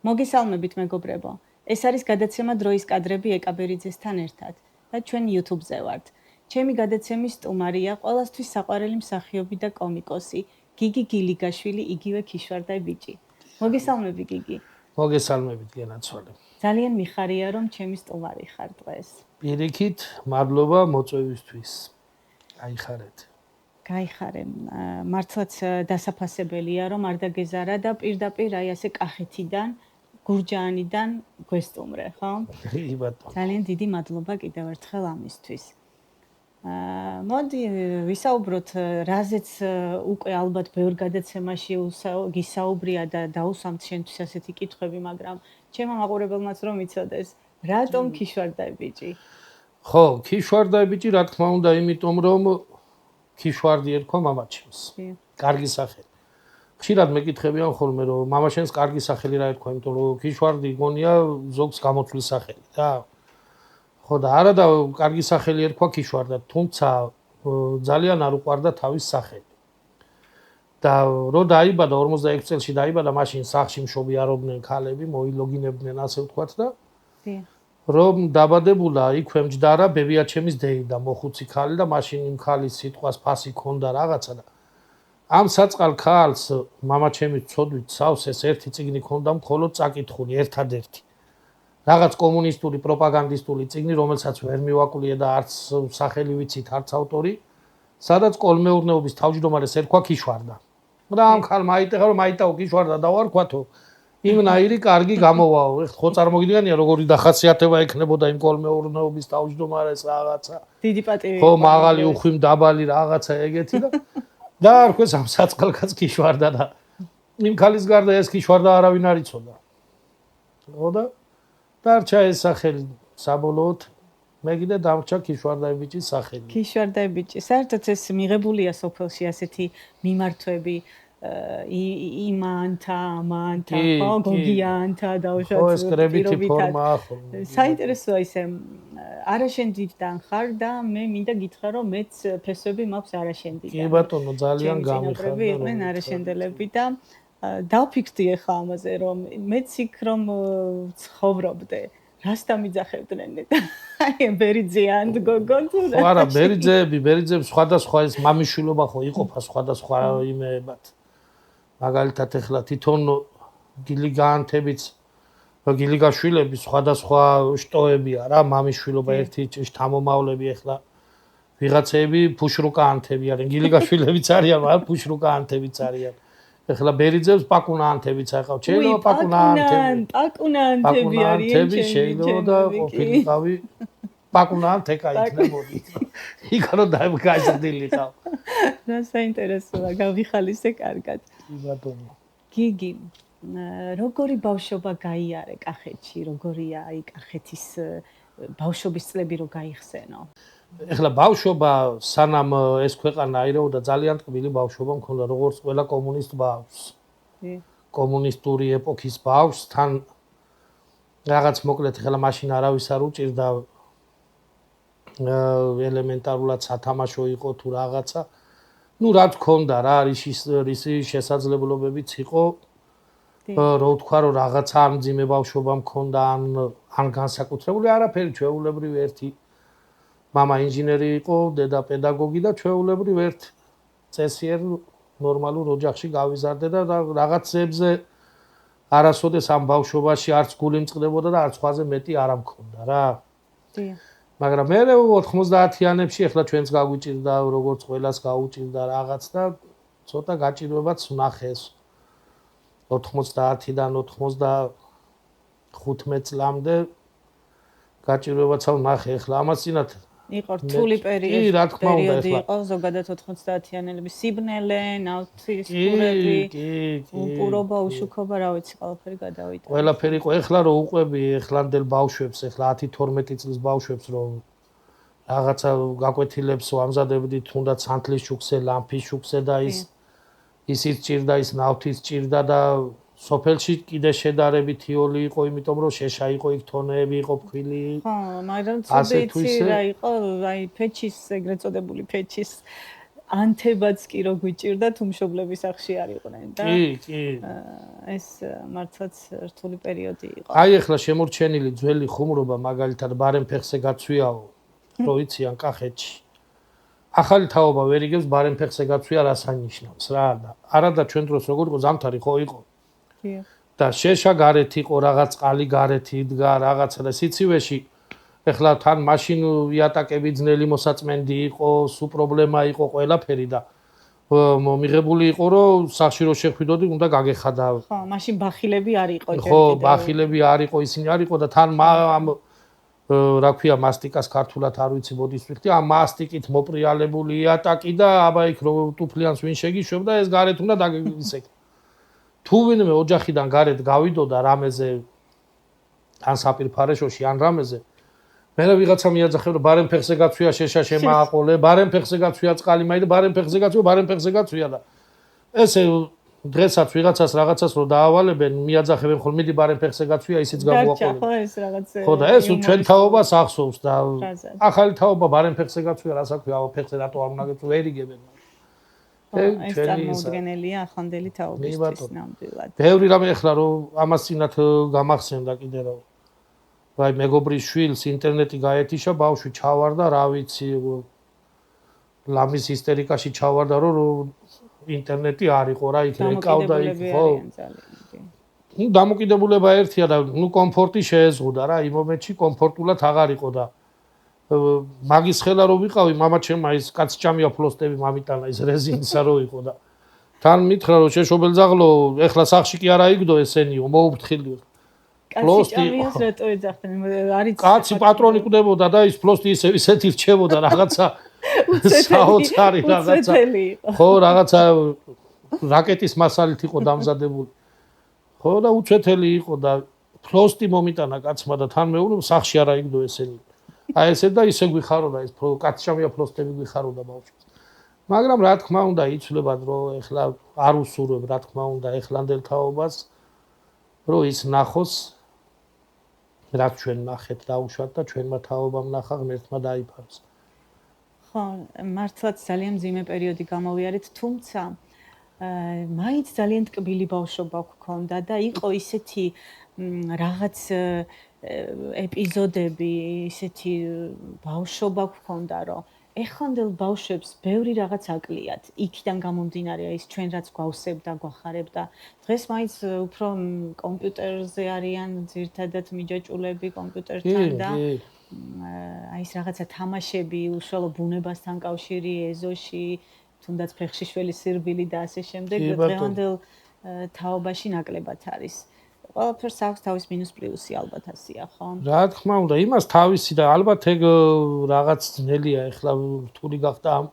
მოგესალმებით მეგობრებო. ეს არის გადაცემა დროის კადრები ეკაბერიძესთან ერთად და ჩვენ YouTube-ზე ვართ. ჩემი გადაცემის სტუმარია ყველასთვის საყვარელი მსახიობი და კომიკოსი გიგი გილიგაშვილი, იგივე ქიშვარდა ბიჭი. მოგესალმები გიგი. მოგესალმებით გენაცვალე. ძალიან მიხარია რომ ჩემი სტუმარი ხარ დღეს. პირიქით, მადლობა მოწვევისთვის. გაიხარეთ. გაიხარე. მართლაც დასაფასებელია რომ არ დაგეზარა და პირდაპირ აი ასე კახეთიდან გურჯაანიდან გვესტუმრე, ხო? კი ბატონო. ძალიან დიდი მადლობა კიდევ ერთხელ ამისთვის. მოდი ვისაუბროთ, რაზეც უკვე ალბათ ბევრ გადაცემაში გისაუბრია და დაუსვამთ შენთვის ასეთი კითხვები, მაგრამ ჩემმა მაყურებელმაც რომ იცოდეს, რატომ ქიშვარდა ბიჭი? ხო, ქიშვარდა ბიჭი, რა თქმა უნდა, იმიტომ რომ ქიშვარდი ერქვა მამაჩემს. კარგი სახელი. ხშირად მეკითხებიან ხოლმე რომ მამაშენს კარგი სახელი რა ერქვა, იმიტომ რომ ქიშვარდი გონია ზოგს გამოთვლის სახელი და ხო და არა და კარგი სახელი ერქვა ქიშვარდა, თუმცა ძალიან არ უყვარდა თავის სახელი. და რო დაიბადა 46 წელში დაიბადა, მაშინ სახლში მშობიარობდნენ ქალები, მოილოგინებდნენ ასე ვთქვათ და რომ დაბადებულა იქვე მჯდარა ბებიაჩემის დეიდა, მოხუცი ქალი და მაშინ იმ ქალის სიტყვას ფასი ქონდა რაღაცა და ამ საწყალ ქალს მამაჩემის ცოდვით სავს ეს ერთი წიგნი ქონდა მხოლოდ წაკითხული ერთადერთი. რაღაც კომუნისტური პროპაგანდისტული წიგნი, რომელსაც ვერ მივაკვლიე და არც სახელი ვიცით, არც ავტორი, სადაც კოლმეურნეობის თავმჯდომარეს ერქვა ქიშვარდა. და ამ ქალმა აიტეხა რომ აიტაო ქიშვარდა დავარქვათო, იმნაირი კარგი გამოვაო. ეხლა ხო წარმოგიდგენია როგორი დახასიათება ექნებოდა იმ კოლმეურნეობის თავმჯდომარეს რაღაცა. დიდი პატივი. ხო, მაღალი უხვი დაბალი რაღაცა ეგეთი და დაარქვეს ამ საწყალკაც ქიშვარდა და იმ ქალის გარდა ეს ქიშვარდა არავინ არ იცოდა. ხო და დარჩა ეს სახელი საბოლოოდ მე კიდე დამრჩა ქიშვარდა ბიჭის სახელი. ქიშვარდა ბიჭი. საერთოდ ეს მიღებულია სოფელში ასეთი მიმართვები იმანთა, ამანთა, ხო, გოგიანთა დაუშვათ. ხო, ეს კრებითი ფორმაა ხო. საინტერესოა ისე არაშენდიდან ხარ და მე მინდა გითხრა რომ მეც ფესვები მაქვს არაშენდიდან. კი ბატონო, ძალიან გამიხარდა. იყვნენ არაშენდელები და დავფიქრდი ახლა ამაზე რომ მეც იქ რომ ცხოვრობდე. რას დამიძახებდნენ და აი ბერიძეან გოგო თუ რა. ხო არა, ბერიძეებს სხვადასხვა ეს მამიშვილობა ხო იყოფა სხვადასხვა იმეებად. მაგალითად ახლა თვითონ გილიგანთებიც გილიგაშვილების სხვადასხვა შტოებია რა, მამიშვილობა ერთი შთამომავლები ახლა ვიღაცები ფუშრუკაანთები არიან, გილიგაშვილებიც არიან, მაგრამ ფუშრუკაანთებიც არიან. ახლა ბერიძეებს პაკუნაანთებიც აყავ, შეიძლება პაკუნაანთები არიან, შეიძლება და ყოფილიყავი პაკუნაანთეკა იქნებოდი. იქ რო დაიმგაჟდილიყავ. რა საინტერესოა, გავიხალისე კარგად. კი ბატონო. გიგი, როგორი ბავშვობა გაიარე კახეთში, როგორია აი კახეთის ბავშვობის წლები რო გაიხსენო? ეხლა ბავშვობა სანამ ეს ქვეყანა აირეოდა ძალიან ტკბილი ბავშვობა მქონდა როგორც ყველა კომუნისტ ბავშვს. კომუნისტური ეპოქის ბავშვს თან რაღაც მოკლედ ეხლა მაშინ არავის არ უჭირდა ელემენტარულად სათამაშო იყო თუ რაღაცა. ნუ რა თქონდა რა რისი შესაძლებლობებიც იყო. რო ვთქვა რომ რაღაცა ამ ძიმე ბავშვობა მქონდა ან განსაკუთრებული არაფერი ჩვეულებრივი ერთი мама ინჟინერი იყო, დედა პედაგოგი და ჩვეულებრივ ერთ წესიერ ნორმალურ ოჯახში გავიზარდე და რაღაცებზე არასოდეს ამ ბავშვობაში არც გული მწყდებოდა და არც ხვაზე მეტი არ მქონდა რა. მაგრამ მე 90-იანებში ახლა ჩვენს გაგვიჭირდა როგორც ყველას გაუჭირდა რაღაც და ცოტა გაჭირვებაც ვნახეს 90-დან 95 წლამდე გაჭირვებაც ვნახე ახლა ამას წინათ იყო რთული პერიოდი. კი, რა თქმა უნდა, ახლა იყო ზოგადად 90-იანელები, სიბნელე, ნავთისფურები, უპურობა, უშუქობა, რა ვიცი, ყველაფერი გადავიდა. ყველაფერი იყო, ეხლა რო უყვები ეხლანდელ ბავშვებს, ეხლა 10-12 წლის ბავშვებს რომ რაღაცა გაკვეთილებს ვამზადებდი, თუნდაც სანთლის შუქზე, ლამფის შუქზე და ისიც ჭირდა, ის ნავთის ჭირდა და სოფელში კიდე შედარებით იოლი იყო, იმიტომ რომ შეშა იყო იქ თონეები იყო ფქვილი. ხო, მაგრამ ცუდი იცი რა იყო, აი ფეჩის ეგრეთ წოდებული ფეჩის ანთებაც კი რო გვიჭირდა თუ მშობლების სახში არ იყვნენ და კი ეს მართლაც რთული პერიოდი იყო. აი ახლა შემორჩენილი ძველი ხუმრობა მაგალითად ბარემ ფეხზე გაცვიაო რო იციან კახეთში ახალი თაობა ვერ იგებს ბარემ ფეხზე გაცვია რას ანიშნავს რა და არადა ჩვენ დროს როგორ იყო ზამთარი ხო იყო და შეშა გარეთ იყო რაღაც ყალი გარეთ იდგა რაღაცა და სიცივეში ეხლა თან მაშინ იატაკები ძნელი მოსაწმენდი იყო სუ პრობლემა იყო ყველაფერი და მიღებული იყო რომ სახში რო შეხვიდოდი უნდა გაგეხადა ხო მაშინ ბახილები არ იყო ჯერ ხო ბახილები არ იყო ისინი არ იყო და თან ამ რა ქვია მასტიკას ქართულად არ ვიცი ბოდის ვიხდი ამ მასტიკით მოპრიალებული იატაკი და აბა იქ რო ტუფლიანს ვინ შეგიშვებდა ეს გარეთ უნდა დაგისეკ თუ ვინმე ოჯახიდან გარეთ გავიდოდა რამეზე ან საპირფარეშოში ან რამეზე მე ვიღაცა მიაძახე რომ ბარემ ფეხზე გაცვია შეშა შემააყოლე ბარემ ფეხზე გაცვია წყალი მაინდა ბარემ ფეხზე გაცვია და ესე დღესაც ვიღაცას რაღაცას რო დაავალებენ მიაძახებენ ხოლმე მიდი ბარემ ფეხზე გაცვია ისიც გამოაყოლე ხო ეს რაღაც ხო და ეს ჩვენ თაობას ახსოვს და ახალი თაობა ბარემ ფეხზე გაცვია რასაქვია ფეხზე რატო არ უნდა გეწვე ვერ იგებენ ეს წარმოუდგენელია ახლანდელი თაობისთვის ნამდვილად ბევრი რამე ახლა რომ ამას წინათ გამახსენდა კიდე რომ აი მეგობრის შვილს ინტერნეტი გაეთიშა ბავშვი ჩავარდა რა ვიცი ლამის ჰისტერიკაში ჩავარდა რომ ინტერნეტი არ იყო რა იქ ეკავდა იქ ხო დამოკიდებულება ერთია და ნუ კომფორტი შეეზღუდა რა იმ მომენტში კომფორტულად აღარ იყო და მაგის ხელა რო ვიყავი მამაჩემმა ის კაცჭამია ფლოსტები მამიტანა ის რეზინისა რო იყო და თან მითხრა რომ შეშობელძაღლო ეხლა სახში კი არა იგდო ესენიო მოუფრთხილიო კაცჭამიას რატო ეძახდნენ არის კაცი პატრონი კვდებოდა და ის ფლოსტი ისეთი რჩებოდა რაღაცა საოცარი რაღაცა ხო რაღაცა რაკეტის მასალით იყო დამზადებული ხო და უცეთელი იყო და ფლოსტი მომიტანა კაცმა და თან მეუბნე სახში არა იგდო ესენი აი ესე და ისე გვიხაროდა ეს კაცჭამია ფლოსტები გვიხაროდა ბავშვს მაგრამ რა თქმა უნდა იცვლებათ რომ ეხლა არ უსურვებ რა თქმა უნდა ეხლანდელ თაობას რომ ის ნახოს რაც ჩვენ ნახეთ დაუშვათ და ჩვენმა თაობამ ნახა ღმერთმა დაიფაროს ხო მართლაც ძალიან მძიმე პერიოდი გამოვიარეთ თუმცა მაინც ძალიან ტკბილი ბავშვობა გქონდა და იყო ისეთი რაღაც ეპიზოდები ისეთი ბავშვობა გქონდა რომ ეხანდელ ბავშვებს ბევრი რაღაც აკლიათ იქიდან გამომდინარე ის ჩვენ რაც გვავსებდა გვახარებდა დღეს მაინც უფრო კომპიუტერზე არიან ძირთადად მიჯაჭულები კომპიუტერთან და აი ეს რაღაცა თამაშები უშუალო ბუნებასთან კავშირი ეზოში თუნდაც ფეხშიშველი სირბილი და ასე შემდეგ დღევანდელ თაობაში ნაკლებად არის ყველაფერს აქვს თავის მინუს პლუსი ალბათ ასია ხო რა თქმა უნდა იმას თავისი და ალბათ ეგ რაღაც ძნელია ეხლა რთული გახდა ამ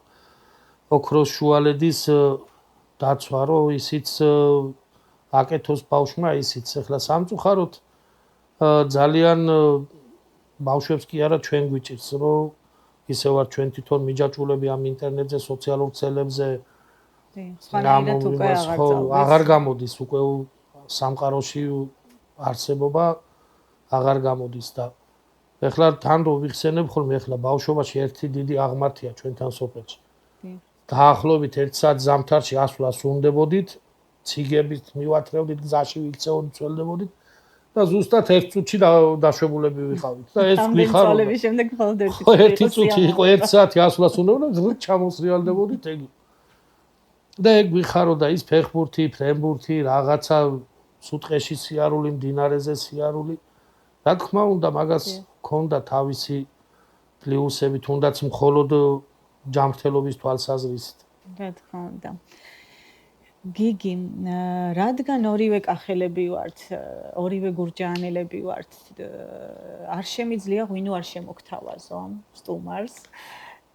ოქროს შუალედის დაცვა რომ ისიც აკეთოს ბავშვმა ისიც ეხლა სამწუხაროდ ძალიან ბავშვებს კი არა ჩვენ გვიჭირს რომ ისე ვარ ჩვენ თვითონ მიჯაჭულები ამ ინტერნეტზე სოციალურ ქსელებზე სხვანაირად უკვე აღარ გამოდის უკვე სამყაროში არსებობა აღარ გამოდის და ეხლა თან რო ვიხსენებ ხოლმე ეხლა ბავშვობაში ერთი დიდი აღმართია ჩვენთან სოფელში დაახლოებით 1 საათს ზამთარში ასვლას უნდებოდით ციგებით მივათრევდით გზაში ვიქცეოდით წველდებოდით და ზუსტად 1 წუთში დაშვებულები ვიყავით და ეს გვიხარდა შემდეგ მხოლოდ 1 წუთი იყო 1 საათი ასვლას უნდებოდა და ჩამოსრიალდებოდით ეგ და ეგ გვიხარდა ის ფეხბურთი ფრენბურთი რაღაცა სუტყეში სიარული მდინარეზე სიარული რა თქმა უნდა მაგას ქონდა თავისი პლუსები თუნდაც მხოლოდ ჯანმრთელობის თვალსაზრისით რა თქმა უნდა გიგი რადგან ორივე კახელები ვართ ორივე გურჯაანელები ვართ არ შემიძლია ღვინო არ შემოგთავაზო სტუმარს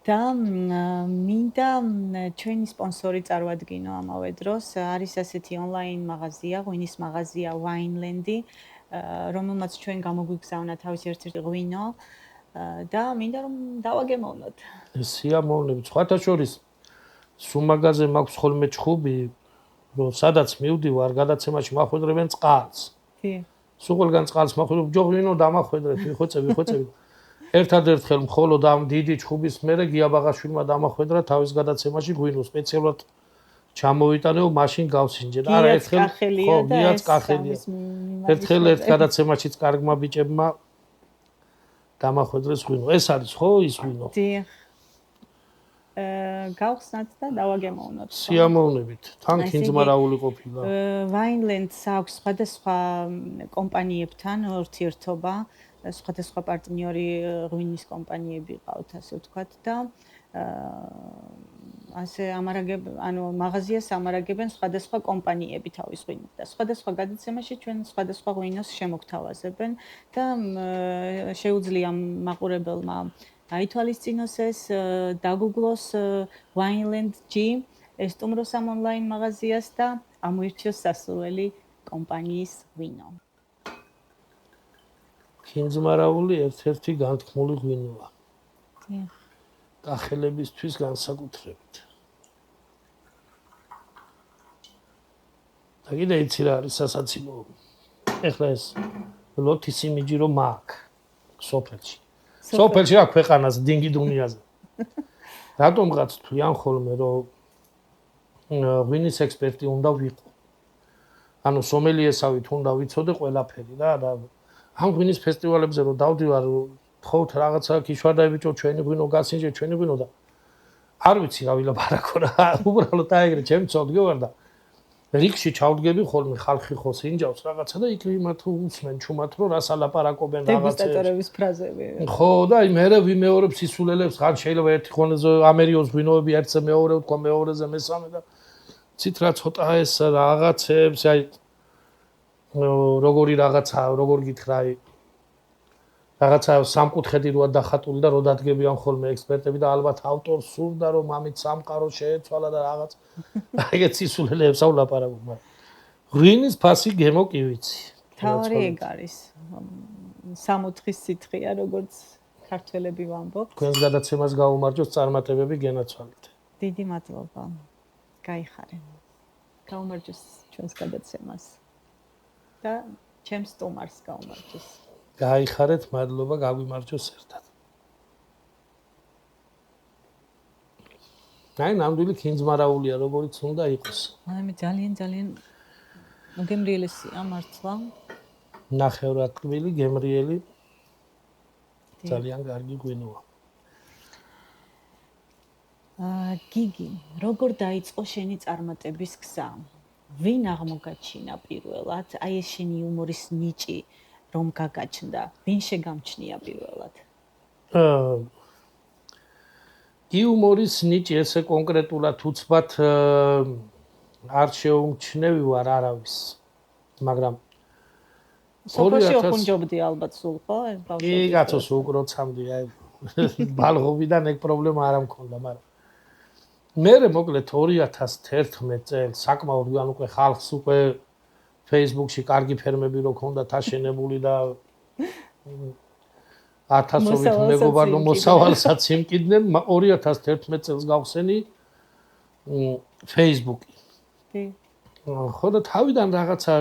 და მინდა ჩვენი სპონსორი წარვადგინო ამავე დროს არის ასეთი ონლაინ მაღაზია ღვინის მაღაზია Wineland-ი რომელმაც ჩვენ გამოგვიგზავნა თავის ერთ-ერთი ღვინო და მინდა რომ დავაგემოვნოთ სიამოვნებით სხვათა შორის სუმაგაზე მაქვს ხოლმე ჩხუბი რომ სადაც მივდივარ გადაცემაში მახვედრებენ წყალს. კი. სულ ყველგან წყალს მახვედრებ, ჯოღვინო დამახვედრეთ, ვიხოცები. ერთადერთხელ მხოლოდ ამ დიდი ჩხუბის მერე გია ბაღაშვილმა დამახვედრა თავის გადაცემაში ღვინო სპეციალურად ჩამოვიტანეო მაშინ გავსინჯე და არა ერთხელ ხო გიაც კახელია ერთხელ ერთ გადაცემაშიც კარგმა ბიჭებმა დამახვედრეს ღვინო ეს არის ხო ის ღვინო დიახ გავხსნათ და დავაგემოვნოთ სიამოვნებით თან ქინძმარაული ყოფილა Winelands აქვს სხვადასხვა კომპანიებთან ურთიერთობა სხვადასხვა პარტნიორი ღვინის კომპანიები ყავთ ასე ვთქვათ და ასე ამარაგებენ ანუ მაღაზიას ამარაგებენ სხვადასხვა კომპანიები თავის ღვინით და სხვადასხვა გადაცემაში ჩვენ სხვადასხვა ღვინოს შემოგთავაზებენ და შეუძლია მაყურებელმა აითვალისწინოს ეს დაგუგლოს Wineland G ესტუმროს ამ ონლაინ მაღაზიას და ამოირჩიოს სასურველი კომპანიის ღვინო. ქინძმარაული ერთ-ერთი განთქმული ღვინოა. დიახ. კახელებისთვის განსაკუთრებით. და კიდე იცი რა არის სასაცილო. ეხლა ეს ლოთის იმიჯი რომ მაქვს სოფელში. სოფელში რა ქვეყანას დინგი დუნიაზე. რატომღაც თვლიან ხოლმე რომ ღვინის ექსპერტი უნდა ვიყო. ანუ სომელიესავით უნდა ვიცოდე ყველაფერი რა და ამ ღვინის ფესტივალებზე რომ დავდივარ თხოვთ რაღაცა ქიშვარდაებიჭო ჩვენი ღვინო გასინჯე ჩვენი ღვინო და არ ვიცი რა ვილაპარაკო რა უბრალოდ აიგრე ჩემი წოდგე ვარ და რიგში ჩავდგები ხოლმე ხალხი ხო სინჯავს რაღაცა და იქ იმათ უსმენ ჩუმათ რომ რას ალაპარაკობენ რაღაცა დეგუსტატორების ფრაზები ხო და აი მე ვიმეორებ სისულელებს ხან შეიძლება ერთი ხონეზე ამერიოს ღვინოები ერთზე მეორე თქვა მეორეზე მესამე და ცით რა ცოტა ეს რაღაცებს აი როგორი რაღაცა როგორ გითხრა აი რაღაცა სამკუთხედი როა დახატული და რო დადგებიან ხოლმე ექსპერტები და ალბათ ავტორს სურდა რომ ამით სამყარო შეეცვალა და რაღაც ეგეც სისულელებს ავლაპარაკობ მაგრამ ღვინის ფასი გემო კი ვიცი თავარი ეგ არის 60-ის სიცხეა როგორც ქართველები ვამბობთ თქვენს გადაცემას გაუმარჯოს წარმატებები გენაცვალეთ დიდი მადლობა გაიხარე გაუმარჯოს ჩვენს გადაცემას და ჩემს სტუმარს გაუმარჯოს გაიხარეთ მადლობა გაგვიმარჯოს ერთად აი ნამდვილი ქინძმარაულია როგორიც უნდა იყოს მე ძალიან მოგემრიელესია მართლა ნახევრადტკბილი გემრიელი ძალიან კარგი ღვინოა გიგი როგორ დაიწყო შენი წარმატების გზა ვინ აღმოგაჩინა პირველად აი ეს შენი იუმორის ნიჭი რომ გაგაჩნდა ვინ შეგამჩნია პირველად იუმორის ნიჭი ესე კონკრეტულად უცბად არ შეუმჩნევი ვარ არავის მაგრამ სოფელში ოხუნჯობდი ალბათ სულ ხო ეს ბავშვი კი კაცო სულ უკროცამდი აი ბალღობიდან ეგ პრობლემა არ მქონდა მაგრამ მე მოკლედ 2011 წელს საკმაოდ გან უკვე ხალხს უკვე Facebook-ში კარგი ფერმები რო ქონდათ აშენებული და 1000-ობით მეგობარ რომ მოსავალსაც იმკიდნენ 2011 წელს გავხსენი Facebook-ი. კი. ხო და თავიდან რაღაცა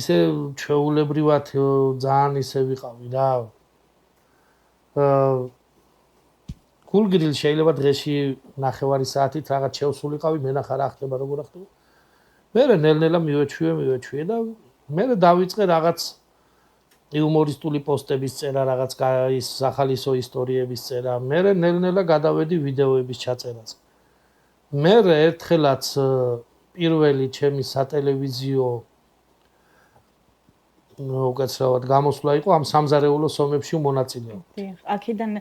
ისე ჩვეულებრივად ძალიან ისე ვიყავი რა. გულგრილ შეიძლება დღეში ნახევარი საათით რაღაც შევსულიყავი მენახა რა ხდება როგორ ხდება. მე ნელ-ნელა მივეჩვიე და მე დავიწყე რაღაც იუმორისტული პოსტების წერა, რაღაც ის სახალისო ისტორიების წერა. მე ნელ-ნელა გადავედი ვიდეოების ჩაწერაზე. მე ერთხელაც პირველი ჩემი სატელევიზიო უკაცრავად გამოსვლა იყო ამ სამზარეულოს ომებში მონაწილეობა. აქედან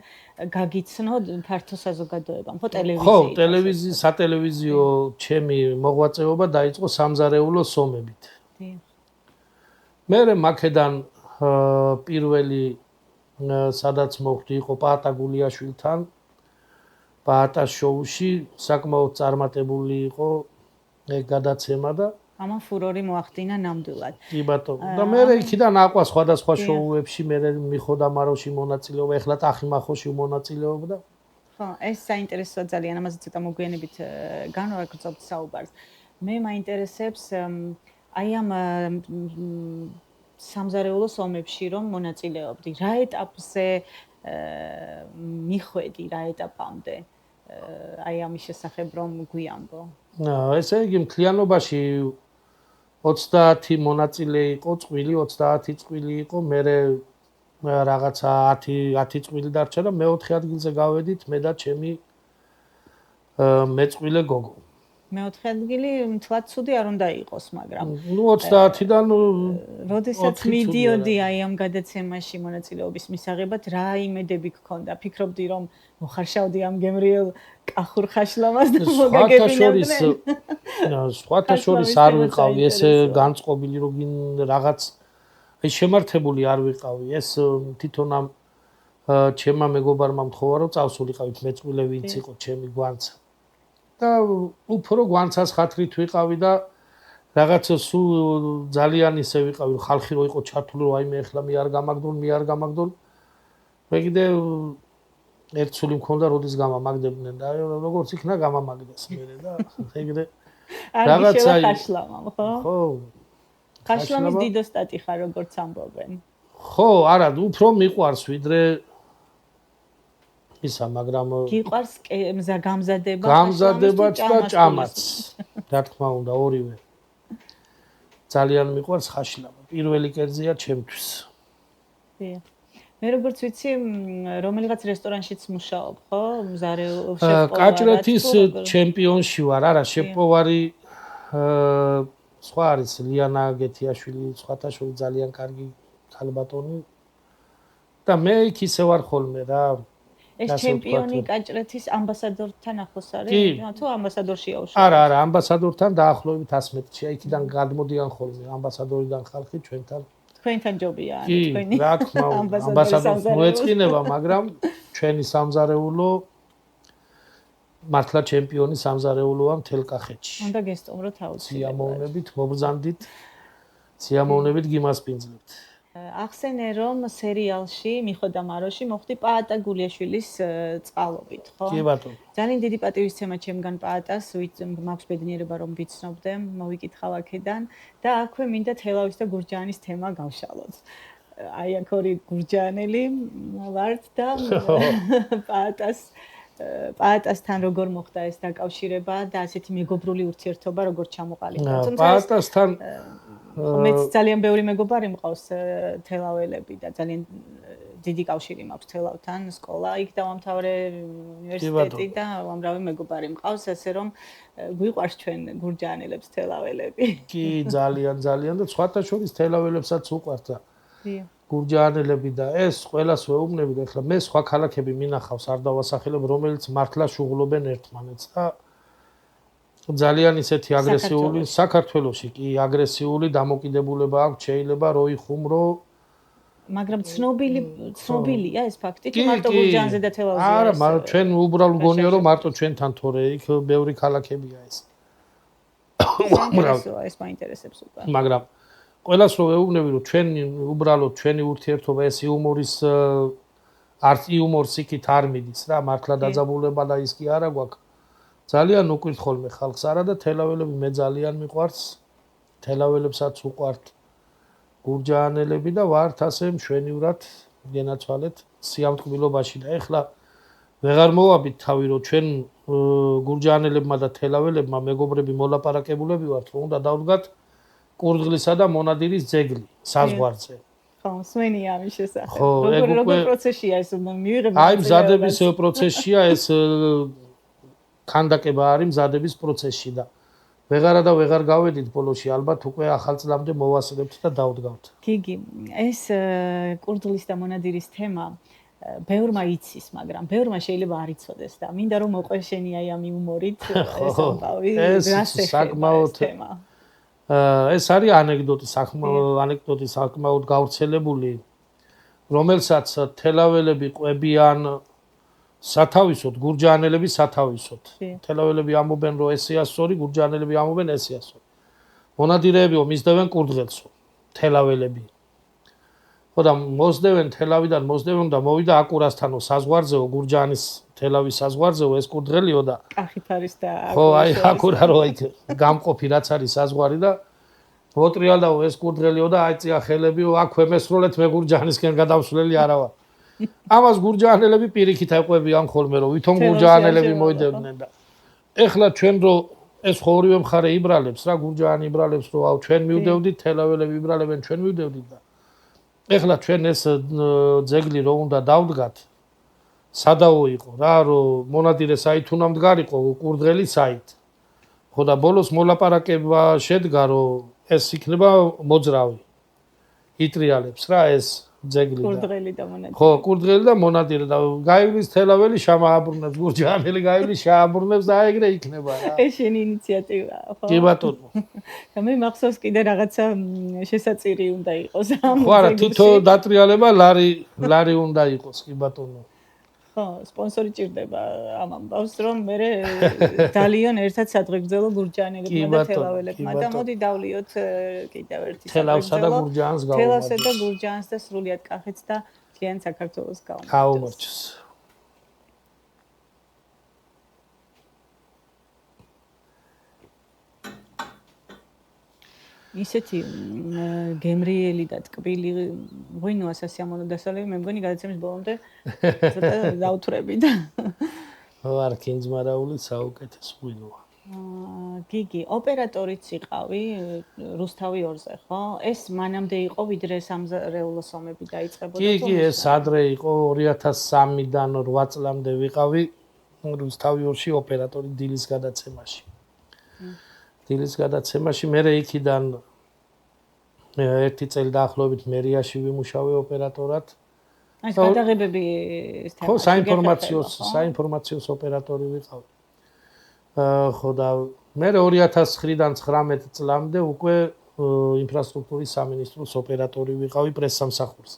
გაგიცნო ფართო საზოგადოებამ, ხო ტელევიზია. ხო, სატელევიზიო ჩემი მოღვაწეობა დაიწყო სამზარეულოს ომებით. მე მაქედან პირველი სადაც მოხდი იყო პაატა გულიაშვილთან პაატას შოუში საკმაოდ წარმატებული იყო ეგ გადაცემა და ამან ფურორი მოახდინა ნამდვილად. კი ბატონო. და მე იქიდან აყვა სხვადასხვა შოუებში მე მიხოდა მაროში მონაწილეობა, ეხლა ტახიმახოში მონაწილეობდა. ხო, ეს საინტერესოა ძალიან, ამაზე ცოტა მოგვიანებით განვაგრძობთ საუბარს. მე მაინტერესებს აი ამ სამზარეულოს ომებში რომ მონაწილეობდი. რა ეტაპზე მიხვედი რა ეტაპამდე აი ამის შესახებ რომ გვიამბო. ესე იგი მთლიანობაში 30 მონაწილე იყო, წყვილი 30 წყვილი იყო, მე რაღაცა 10 წყვილი დარჩა და მე-4 ადგილზე გავედით მე და ჩემი მეწყვილე გოგო. მე-4 ადგილი მთლად ცუდი არ უნდა იყოს, მაგრამ ნუ 30-დან როდესაც მიდიოდი აი ამ გადაცემაში მონაწილეობის მისაღებად, რა იმედები გქონდა? ფიქრობდი რომ მოხარშავდი ამ გემრიელ კახურ ხაშლამას და მოგაგებინებდნენ. სხვათა შორის არ ვიყავი ესე განწყობილი რომ რაღაც ეს შემართებული არ ვიყავი. ეს თვითონ ამ ჩემმა მეგობარმა მთხოვა რომ წავსულიყავით მეწყვილე ვინც იყო ჩემი გვანცა. და უფრო გვანცას ხათრით ვიყავი და რაღაც სულ ძალიან ისე ვიყავი ხალხი რო იყო ჩართული რომ აი მე ახლა მე არ გამაგდონ მე კიდევ ერთსული მქონდა როდის გამამაგდებდნენ და როგორც იქნა გამამაგდეს მე და ეგრე რაღაცა ხაშლამა ხო ხაშლამის დიდოსტატი ხარ როგორც ამბობენ ხო არა უფრო მიყვარს ვიდრე ისა მაგრამ გიყვარს გამზადებაც და ჭამაც რა თქმა უნდა ორივე ძალიან მიყვარს ხაშლამა პირველი კერძია ჩემთვის მე როგორც ვიცი რომელიღაც რესტორანშიც მუშაობ ხო მზარეულ შეფ-პოვარად კაჭრეთის ჩემპიონში ვარ არა შეფ-პოვარი სხვა არის ლიანა გეთიაშვილი სხვათა შორის ძალიან კარგი ქალბატონი და მე იქ ისე ვარ ხოლმე რა ეს ჩემპიონი კაჭრეთის ამბასადორთან ახლოს არის? თუ ამბასადორშია უშუალოდ? არა, ამბასადორთან დაახლოებით 100 მეტრია. იქიდან გადმოდიან ხოლმე ამბასადორიდან ხალხი ჩვენთან ჯობია, თქვენი. რა თქმა უნდა, ამბასადორს მოეწყინება, მაგრამ ჩვენი სამზარეულო მართლა ჩემპიონი სამზარეულოა მთელ კახეთში. უნდა გესტუმროთ აუცილებლად. სიამოვნებით მობრძანდით, სიამოვნებით გიმასპინძლებთ. ახსენე რომ სერიალში მიხოდა მაროში მოხდი პაატა გულიაშვილის წყალობით, ხო? კი ბატონო. ძალიან დიდი პატივისცემა ჩემგან პაატას, მაქვს ბედნიერება რომ ვიცნობდე, მოვიკითხავ აქედან და აქვე მინდა თელავის და გურჯაანის თემა გავშალოთ. აი აქ ორი გურჯაანელი ვართ და პაატასთან როგორ მოხდა ეს დაკავშირება და ასეთი მეგობრული ურთიერთობა როგორ ჩამოყალიბდა. პაატასთან მეც ძალიან ბევრი მეგობარი მყავს თელაველები და ძალიან დიდი კავშირი მაქვს თელავთან, სკოლა იქ დავამთავრე უნივერსიტეტი და უამრავი მეგობარი მყავს, ასე რომ გვიყვარს ჩვენ გურჯაანელებს თელაველები. კი, ძალიან და სხვათა შორის თელაველებსაც უყვართ და გურჯაანელები და ეს ყველას ვეუბნები და ახლა მე სხვა ქალაქები მინახავს არ დავასახელებ, რომელიც მართლა შუღლობენ ერთმანეთს და ძალიან ისეთი აგრესიული საქართველოში კი აგრესიული დამოკიდებულება აქვს შეიძლება რო იხუმრო მაგრამ ცნობილია ეს ფაქტი თუ მარტო გურჯაანზე და თელავზე არა მაგრამ ჩვენ უბრალოდ გონია რომ მარტო ჩვენთან თორე იქ ბევრი ქალაქებია ეს ეს მაინტერესებს უკვე მაგრამ ყველას რო ვეუბნები რომ ჩვენ უბრალოდ ჩვენი ურთიერთობა ეს იუმორის არც იუმორს იქით არ მიდის რა მართლა დაძაბულება და ის კი არა გვაქვს ძალიან უკვირთ ხოლმე ხალხს არა და თელაველები მე ძალიან მიყვარს თელაველებსაც უყვართ გურჯაანელები და ვართ ასე მშვენივრად გენაცვალეთ სიამტკბილობაში და ეხლა ვეღარ მოვაბით თავი რომ ჩვენ გურჯაანელებმა და თელაველებმა მეგობრები მოლაპარაკებულები ვართ რომ უნდა დავდგათ კურდღლისა და მონადირის ძეგლი საზღვარზე ხო მსმენია ამის შესახებ როგორ პროცესია ეს მივიღებთ აი მზადების პროცესია ეს ქანდაკება არის მზადების პროცესში და ვეღარა და ვეღარ გავედით ბოლოში ალბათ უკვე ახალ წლამდე მოვასწრებთ და დავდგავთ. გიგი, ეს კურდღლის და მონადირის თემა ბევრმა იცის, მაგრამ ბევრმა შეიძლება არ იცოდეს და მინდა რომ მოყვეს შენი აი ამ იუმორით ეს ამბავი საკმაოდ ეს არის ანეკდოტი საკმაოდ გავრცელებული რომელსაც თელაველები ყვებიან სათავისოდ გურჯაანელები სათავისოდ თელაველები ამობენ რომ ესეა სწორი გურჯაანელები ამობენ ესეა სწორი მონადირეებიო მისდევენ კურდღელსო თელაველები ხო და მოსდევენ თელავიდან მოსდევენ და მოვიდა აკურასთანო საზღვარზეო გურჯაანის თელავის საზღვარზეო ეს კურდღელიო და კახით არის და ხო აი აკურა რო იქ გამყოფი რაც არის საზღვარი და მოტრიალდაო ეს კურდღელიო და აი წია ხელებიო აქვე მესროლეთ მე გურჯაანისკენ გადავსვლელი არა ვარ ამას გურჯაანელები პირიქით აყვებიან ხოლმე რომ ვითომ გურჯაანელები მოიდებდნენ და ეხლა ჩვენ რო ეს ხორივე მხარე იბრალებს რა გურჯაანი იბრალებს რომ აუ ჩვენ მივდევდით თელაველები იბრალებენ ჩვენ მივდევდით და ეხლა ჩვენ ეს ძეგლი რო უნდა დავდგათ სადაო იყო რა რომ მონადირე საით უნდა მდგარიყო კურდღელი საით ხო და ბოლოს მოლაპარაკება შედგა რომ ეს იქნება მოძრავი იტრიალებს რა ეს ძეგლი და კურდღელი და მონადირე ხო კურდღელი და მონადირე და გაივლის თელაველი შამააბრუნებს გურჯაანელი გაივლის შააბრუნებს და ეგრე იქნება რა ეს შენი ინიციატივაა ხო კი ბატონო და მე მახსოვს კიდე რაღაცა შესაწირი უნდა იყოს ამ ხო არა თითო დატრიალება ლარი უნდა იყოს კი ბატონო ხო სპონსორი ჭირდება ამ ამბავს რომ მე ძალიან ერთად სადღეგრძელო გურჯაანელებმა და თელაველებმა და მოდი დავლიოთ კიდევ ერთი თელავსა და გურჯაანს თელავსა და გურჯაანს და სრულიად კახეთს და ძალიან საქართველოს გაუმორჩოს ისეთი გემრიელი და ტკბილი ღვინოა სასიამოვნო დასალევი მე მგონი გადაცემის ბოლომდე ცოტა დავთვრები და ვარ კინძმარაული საუკეთესო ღვინოა გიგი ოპერატორიც იყავი რუსთავი 2-ზე ხო ეს მანამდე იყო ვიდრე სამზარეულოს ომები დაიწყებოდა კი ეს ადრე იყო 2003-დან 8 წლამდე ვიყავი რუსთავი 2-ში ოპერატორი დილის გადაცემაში დილის გადაცემაში მე იქიდან ერთი წელი დაახლოებით მერიაში ვიმუშავე ოპერატორად. ეს გადაღებები ხო, საინფორმაციო ოპერატორი ვიყავი. ხო და მე 2009-დან 19 წლამდე უკვე ინფრასტრუქტურის სამინისტროს ოპერატორი ვიყავი პრესსამსახურს.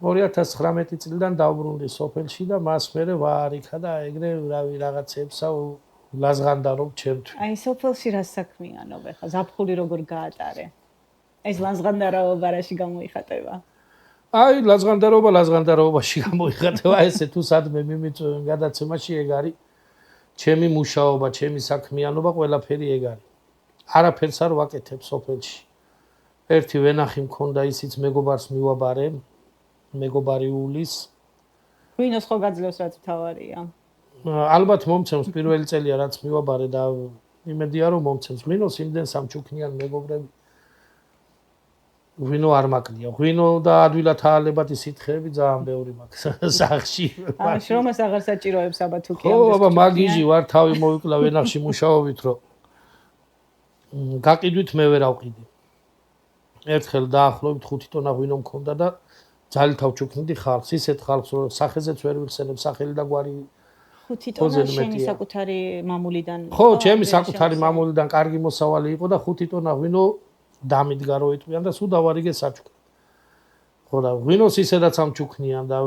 2019 წლიდან დავბრუნდი სოფელში და მას მერე ვარ იქა და ეგრე რავი რაღაცებსა ლაზღანდარო ჩემთვის. აი სოფელში რა საქმიანობ ხა ზაფხული როგორ გაატარე? ეს ლაზღანდარაობა რაში გამოიხატება? აი ლაზღანდარობაში გამოიხატება ესე თუ სადმე მიმიწვევენ გადაცემაში ეგ არის ჩემი მუშაობა, ჩემი საქმიანობა, ყველაფერი ეგ არის. არაფერს არ ვაკეთებ სოფელში. ერთი ვენახი მქონდა ისიც მეგობარს მივაბარე, მეგობარი ულის. ღვინოს ხო გაძლევს რაც თავარია? ალბათ მომცემს პირველი წელია რაც მივაბარე და იმედია რომ მომცემს. ღვინოს იმდენ სამჩუქნიან მეგობრები. ღვინო არ მაკლია. ღვინო და ადვილად აალებადი სითხეები ძალიან ბევრი მაქვს სახში. აა შრომას აღარ საჭიროებს აბა თუ კი ამბობ. ხო, აბა მაგიჟი ვარ, თავი მოვიკლა ვენახში მუშაობით რომ გაყიდვით მე ვერ ავყიდი. ერთხელ დაახლოებით 5 ტონა ღვინო მქონდა და ძალით ავჩუქნიდი ხალხს, ისეთ ხალხს რომ სახეზეც ვერ ვიხსენებ, სახელი და გვარი 5 ტონა შენი საკუთარი მამულიდან. ხო, ჩემი საკუთარი მამულიდან კარგი მოსავალი იყო და 5 ტონა ღვინო დამიდგა რო იტყვიან და სულ დავარიგე საჩუქრად. ხო და ღვინოს ისედაც ამჩუქნიან და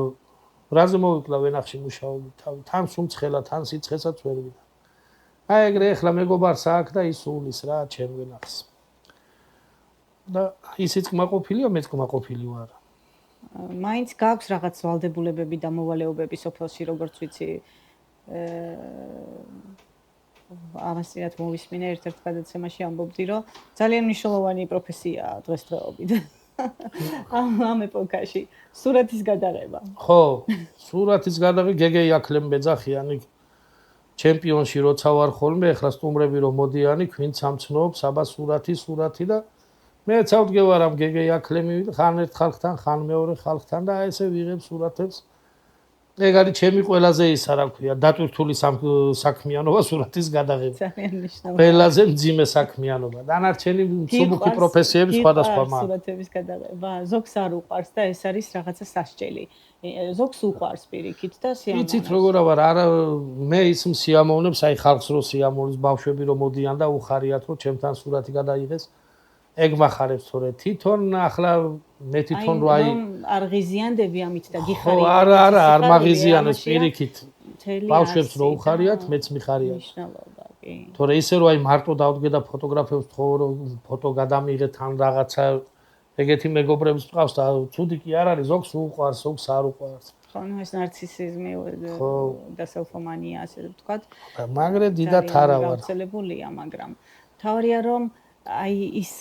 რაზე მოვიკლა ვენახში მუშაობით თავი, თან სუმცხელა, თან სიცხესაც ვერ ვიდა. აი ეგრე ახლა მეგობარს აქვს და ის უulis რა ჩემ ვენახს. და ისიც კმაყოფილია, მეც კმაყოფილი ვარ. მაინც გაქვს რაღაც ვალდებულებები და მოვალეობები სოფელში, როგორც ვიცი. ამასინათ მოვისმინე ერთ-ერთ გადაცემაში ამბობდი, რომ ძალიან მნიშვნელოვანი პროფესიაა დღესდღეობით. ამ ეპოქაში სურათის გადაღება. ხო, სურათის გადაღება გეგეი აკლემბეძახიანი ჩემპიონში როცა ვარ ხოლმე, ახლა სტუმრები რომ მოდიანი, ქვინც ამცნობს, აბა სურათი და მეც ავდგევარ ამ გეგეი აკლემი, ხან ერთ ხალხთან, ხან მეორე ხალხთან და ესე ვიღებ სურათებს. ეგ არის ჩემი ყველაზე ისა რა ქვია, დატვირთული საქმიანობა სურათის გადაღება. ძალიან მნიშვნელოვანი. ყველაზე მძიმე საქმიანობა. დანარჩენი მსუბუქი პროფესიები სხვადასხვა მაქვს. სურათების გადაღება, ზოგს არ უყვარს და ეს არის რაღაცა სასჯელი. ზოგს უყვარს პირიქით და სიამოვნებს. იცით როგორ ვარ, არა მე ის სიამოვნებს, აი ხალხს რო სიამოვნებს, ბავშვები რომ მოდიან და უხარიათ რომ ჩემთან სურათი გადაიღეს. ეგ მახარებს თორე თვითონ ახლა მე თვითონ რო აი არ ღიზიანდები ამით და გიხარია. ხო, არა, არ მაღიზიანებს პირიქით. ბავშვებს რო უხარიათ, მეც მიხარია. მნიშვნელობა, კი. თორე ისე რო აი მარტო დავდგე და ფოტოგრაფებს თხოვ რომ ფოტო გადამიღე თან რაღაცა ეგეთი მეგობრებს მყავს და ცუდი კი არ არის, ზოგს უყვარს, ზოგს არ უყვარს. ხო, ნუ ეს ნარცისიზმი და სელფომანია ასე ვთქვათ. მაგრე დიდად არა ვარ. გავრცელებულია, მაგრამ თავარია რომ აი ის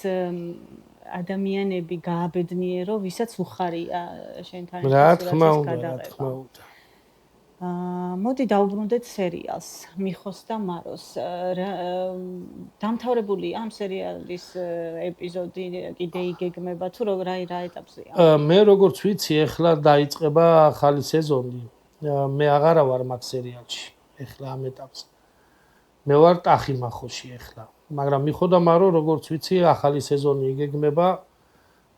ადამიანები გააბედნიერო, ვისაც უხარია შენთან რა თქმა უნდა. მოდი დავუბრუნდეთ სერიალს მიხოს და მაროს. დამთავრებული ამ სერიალის ეპიზოდი კიდე იგეგმება თუ რა ეტაპზეა? მე როგორც ვიცი, ეხლა დაიწყება ახალი სეზონი. მე აღარა ვარ მაგ სერიალში, ეხლა ამ ეტაპზე. მე ვარ ტახიმახოში ეხლა, მაგრამ მიხო და მარო როგორც ვიცი, ახალი სეზონი იგეგმება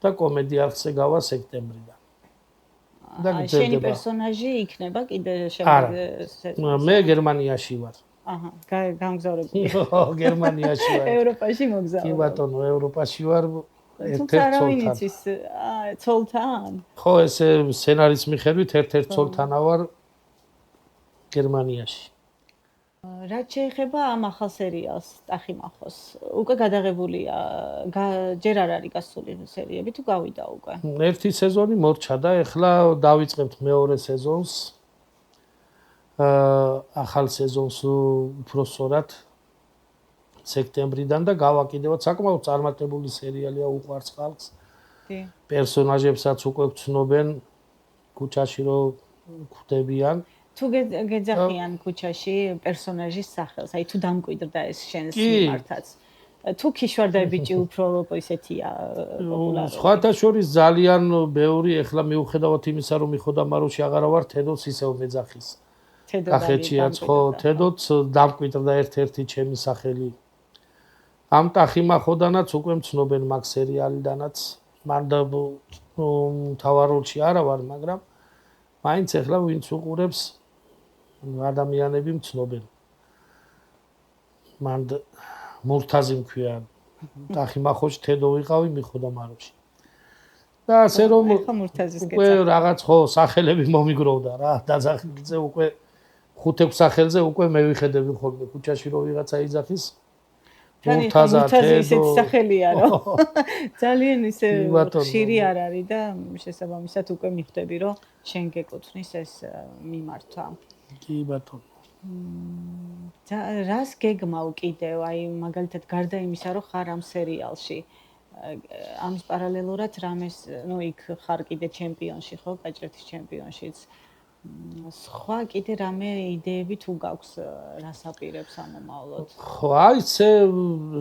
და კომედი არხზე გავა სექტემბრიდან. შენი პერსონაჟი იქნება კიდე შემდეგ სეზონში. მე გერმანიაში ვარ. აჰა, გამგზავრებული. გერმანიაში ვარ. ევროპაში მოგზაურობ. კი ბატონო, ევროპაში ვარ. ერთ-ერთ ცოლთან. ხო, ესე სცენარის მიხედვით ერთ-ერთ ცოლთანა ვარ გერმანიაში. რაც შეეხება ამ ახალ სერიალს ტახიმახოს, უკვე გადაღებულია, ჯერ არ არის გასული სერიები თუ გავიდა უკვე? ერთი სეზონი მორჩა და ეხლა დავიწყებთ მეორე სეზონს. ახალ სეზონს უფრო სწორად სექტემბრიდან და გავაკიდევთ საკმაოდ წარმატებული სერიალია, უყვარს ხალხს. პერსონაჟებსაც უკვე გცნობენ ქუჩაში რომ ხვდებიან. თუ გეძახიან ქუჩაში პერსონაჟის სახელს, აი თუ დამკვიდრდა ეს შენს მიმართაც. თუ ქიშვარდაბიჭი უფრო ისეთია პოპულარული. სხვათა შორის ძალიან ბევრი ეხლა მიუხედავად იმისა რომ მიხო და მაროში აღარა ვარ, თედოც ისევ მეძახის. კახეთშიაც ხო, თედოც დამკვიდრდა ერთ-ერთი ჩემი სახელი. ამ ტახიმახოდანაც უკვე მცნობენ მაგ სერიალიდანაც. მან და მთავარ როლში არა ვარ, მაგრამ მაინც ეხლა ვინც უყურებს ადამიანები მცნობენ. მან მურთაზი მქვია. ტახიმახოში თედო ვიყავი მიხო და მაროში. და ასე რომ უკვე რაღაც ხო სახელები მომიგროვდა რა, დაძახილზე უკვე 5-6 სახელზე უკვე მე ვიხედები ხოლმე ქუჩაში რომ ვიღაცა იძახის. მურთაზა ისეთი სახელია რომ ძალიან ისე ხშირი არ არის და შესაბამისად უკვე მიხვდები რომ შენ გეკუთვნის ეს მიმართვა. კი ბატონო. რას გეგმავ კიდევ აი მაგალითად გარდა იმისა რომ ხარ ამ სერიალში ამის პარალელურად რამეს ნუ იქ ხარ კიდე ჩემპიონში ხო გაჭრეთის ჩემპიონშიც სხვა კიდე რამე იდეები თუ გაქვს რას აპირებს ამომავლოდ? ხო, აიცე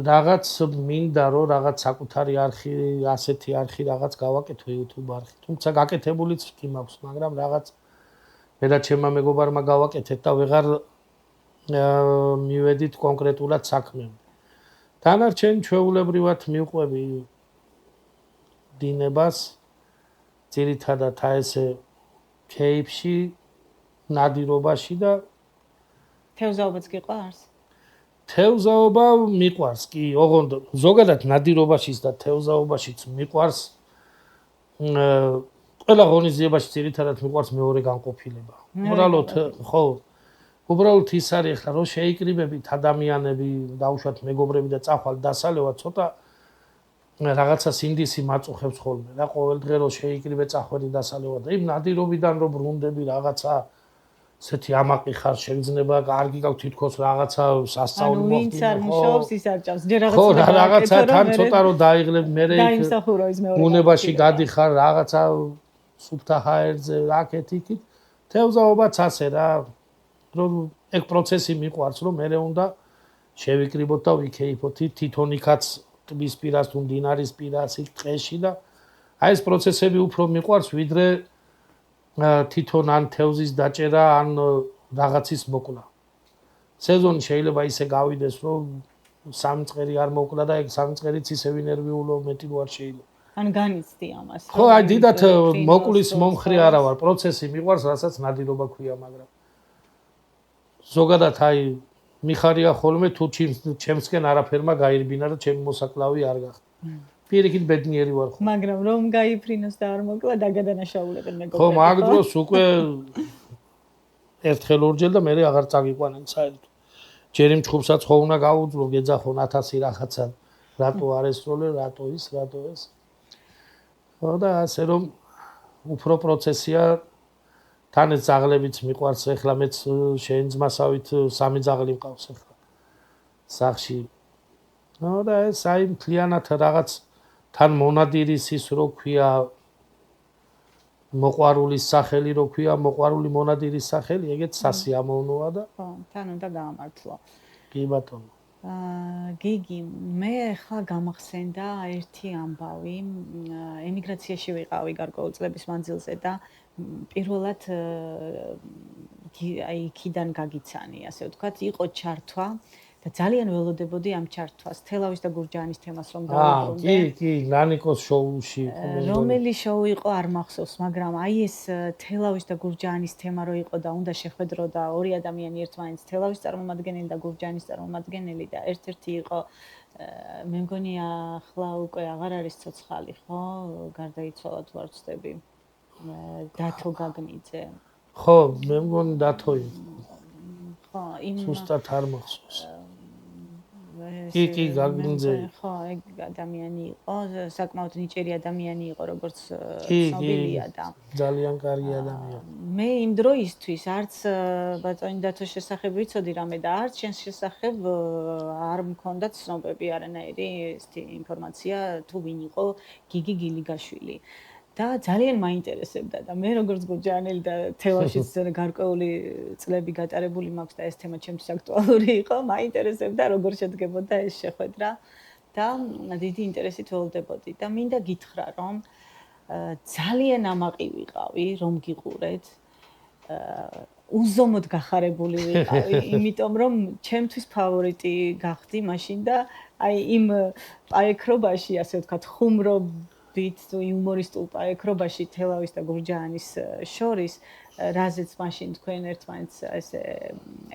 რაღაც მინდა რომ რაღაც საკუთარი არხი, ასეთი არხი რაღაც გავაკეთო YouTube არხი. თუმცა გაკეთებულიც კი მაქვს, მაგრამ რაღაც მე და ჩემმა მეგობარმა გავაკეთეთ და ვეღარ მივედით კონკრეტულად საქმემდე. დანარჩენი ჩვეულებრივად მივყვები დინებას ძირითადად ესე კეიფში, ნადირობაში და თევზაობაც გიყვარს? თევზაობა მიყვარს, კი, ოღონდ ზოგადად ნადირობაშიც და თევზაობაშიც მიყვარს. ყველა ღონისძიებაში ძირითადად მიყვარს მეორე განყოფილება. უბრალოდ ხო, უბრალოდ ის არის ახლა რომ შეიკრიბებით ადამიანები, დაუშვათ მეგობრები და წახვალ დასალევად ცოტა რაღაცა სინდისი მაწუხებს ხოლმე და ყოველ დღე რომ შეიკრიბე წახვედი დასალევად და იმ ნადირობიდან რომ ბრუნდები რაღაცა ესეთი ამაყი ხარ შეიძლება კარგი გაქვს თითქოს რაღაცა სასწაული მოხდინე ხო? ანუ ვინც არ მუშაობს ის არ ჭამს. ჯერ ხო, რაღაცა თან ცოტა რომ დაიღლებ მე დაიმსახურო ის მეორე. უნებაში გადიხარ რაღაცა სუფთა ჰაერზე აქეთ იქით. თევზაობაც ასე რა. რომ ეგ პროცესი მიყვარს რომ მე უნდა შევიკრიბოთ და ვიქეიფოთ თვითონ იქაც ტბის პირას თუ მდინარის პირას იქ ტყეში და აი ეს პროცესები უფრო მიყვარს ვიდრე თვითონ ან თევზის დაჭერა ან რაღაცის მოკლა. სეზონი შეიძლება ისე გავიდეს რომ 3 წელი არ მოკლა და ეგ 3 წელიც ისე ვინერვიულო მეტი არ შეიძლება. ან განიცდი ამას. ხო, აი დიდათ მოკლის მომხრე არა ვარ, პროცესი მიყვარს, რასაც ნადირობა ქვია, მაგრამ ზოგადად აი მიხარია ხოლმე თუ ჩემსკენ არაფერმა გაირბინა და ჩემი მოსაკლავი არ გახდა. პირიქით ბედნიერი ვარ ხო. მაგრამ რომ გაიფრინოს და არ მოკლა დაგადანაშაულებენ მეგობრები. ხო, მაგ დროს უკვე ერთხელ ორჯერ და მე აღარ წაგიყვანენ საერთოდ. ჯერ იმ ჩხუბსაც ხო უნდა გაუძლო, გეძახონ 1000 რაღაცა. რატო არ ესროლე, რატო ის, რატო ეს. ხო და ასე რომ უფრო პროცესია თანაც ზაღლებიც მიყვარს ეხლა მეც შენ ძმასავით 3 ზაღლი მყავს ეხლა სახში. ნუ და ეს აი მთლიანად რაღაც თან მონადირის ის რო ქვია მოყვარულის სახელი რო ქვია მოყვარული მონადირის სახელი ეგეც სასიამოვნოა და ხო თან უნდა გაამართლო კი ბატონო გიგი მე ხა გამახსენდა ერთი ამბავი ემიგრაციაში ვიყავი გარკვეული წლების მანძილზე და პირველად აი იქიდან გაგიცანი ასე ვთქვათ იყო ჩართვა და ძალიან ველოდებოდი ამ ჩართვას თელავის და გურჯაანის თემას რომ დავუბრუნდე კი ნანიკოს შოუში რომელი შოუ იყო არ მახსოვს მაგრამ აი ეს თელავის და გურჯაანის თემა რო იყო და უნდა შეხვედრო და ორი ადამიანი ერთმანეთს თელავის წარმომადგენელი და გურჯაანის წარმომადგენელი და ერთ-ერთი იყო მე მგონი ახლა უკვე აღარ არის ცოცხალი ხო გარდაიცვალა თუ არ ვცდები დათო გაგნიძე ხო მე მგონი დათო იყო ხო იმ ზუსტად არ მახსოვს კი გაგნიძე ხო ეგ ადამიანი იყო საკმაოდ ნიჭიერი ადამიანი იყო როგორც ცნობილია და ძალიან კარგი ადამიანი მე იმ დროისთვის არც ბატონი დათოს შესახებ ვიცოდი რამე და არც შენს შესახებ არ მქონდა ცნობები არანაირი ესეთი ინფორმაცია თუ ვინ იყო გიგი გილიგაშვილი და ძალიან მაინტერესებდა და მე როგორც გურჯაანელი და თელაშიც გარკვეული წლები გატარებული მაქვს და ეს თემა ჩემთვის აქტუალური იყო, მაინტერესებდა როგორ შედგებოდა ეს შეხვედრა და დიდი ინტერესით ველოდებოდი და მინდა გითხრა რომ ძალიან ამაყი ვიყავი რომ გიყურეთ უზომოდ გახარებული ვიყავი იმიტომ რომ ჩემთვის ფავორიტი გახდი მაშინ და აი იმ პაექრობაში ასე ვთქვათ ხუმრობით თუ იუმორისტულ პაექრობაში თელავის და გურჯაანის შორის რაზეც მაშინ თქვენ ერთმანეთს ესე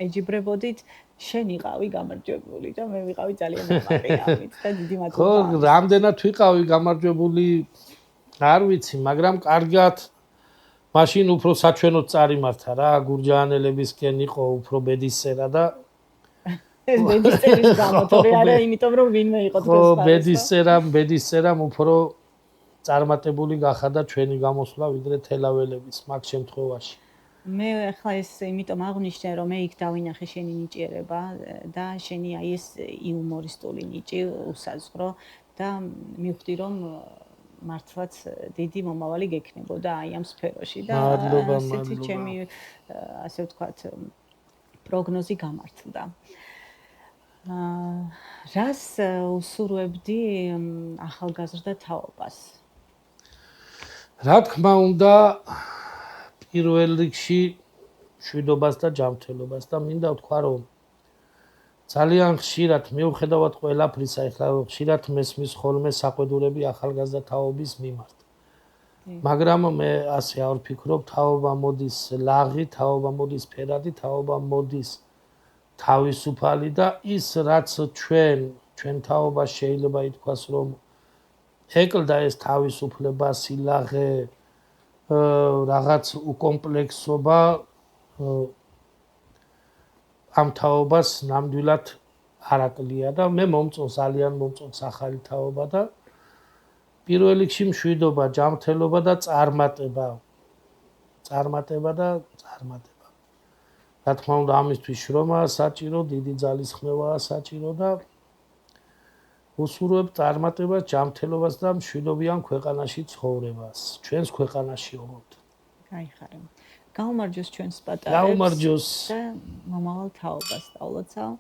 ეჯიბრებოდით შენ იყავი გამარჯვებული და მე ვიყავი ძალიან ამაყი ამით და დიდი მადლობა ხო რამდენად ვიყავი გამარჯვებული არ ვიცი მაგრამ კარგად მაშინ უფრო საჩვენოდ წარიმართა რა გურჯაანელებისკენ იყო უფრო ბედისწერა და ეს ბედისწერის გამო თორე არა იმიტომ რომ ვინმე იყო თქვენს ხო ბედისწერამ უფრო წარმატებული გახადა ჩვენი გამოსვლა ვიდრე თელაველების მაგ შემთხვევაში მე ახლა ეს იმიტომ აღვნიშნე რომ მე იქ დავინახე შენი ნიჭიერება და შენი აი ეს იუმორისტული ნიჭი უსაზღვრო და მივხვდი რომ მართლაც დიდი მომავალი გექნებოდა აი ამ სფეროში და ასეთი ჩემი ასე ვთქვათ პროგნოზი გამართლდა რას უსურვებდი ახალგაზრდა თაობას რა თქმა უნდა პირველ რიგში მშვიდობას და ჯანმრთელობას და მინდა ვთქვა რომ ძალიან ხშირად მიუხედავად ყველაფრისა ეხლა ხშირად მესმის ხოლმე საყვედურები ახალგაზრდა თაობის მიმართ მაგრამ მე ასე არ ვფიქრობ თაობა მოდის ლაღი თაობა მოდის ფერადი თაობა მოდის თავისუფალი და ის რაც ჩვენ თაობა შეიძლება ითქვას რომ ეკლდა ეს თავისუფლება სილაღე რაღაც უკომპლექსობა ამ თაობას ნამდვილად არაკლია და მე მომწონს ძალიან მომწონს ახალი თაობა და პირველ რიგში მშვიდობა, ჯანმრთელობა და წარმატება. რა თქმა უნდა ამისთვის შრომაა საჭირო, დიდი ძალისხმევაა საჭირო და უსურვებ წარმატებას, ჯანმრთელობას და მშვიდობიან ქვეყანაში ცხოვრებას. ჩვენს ქვეყანაში ოღონდ. გაიხარე. გაუმარჯოს ჩვენს პატარებს. გაუმარჯოს და მომავალ თაობას სწავლოცავ.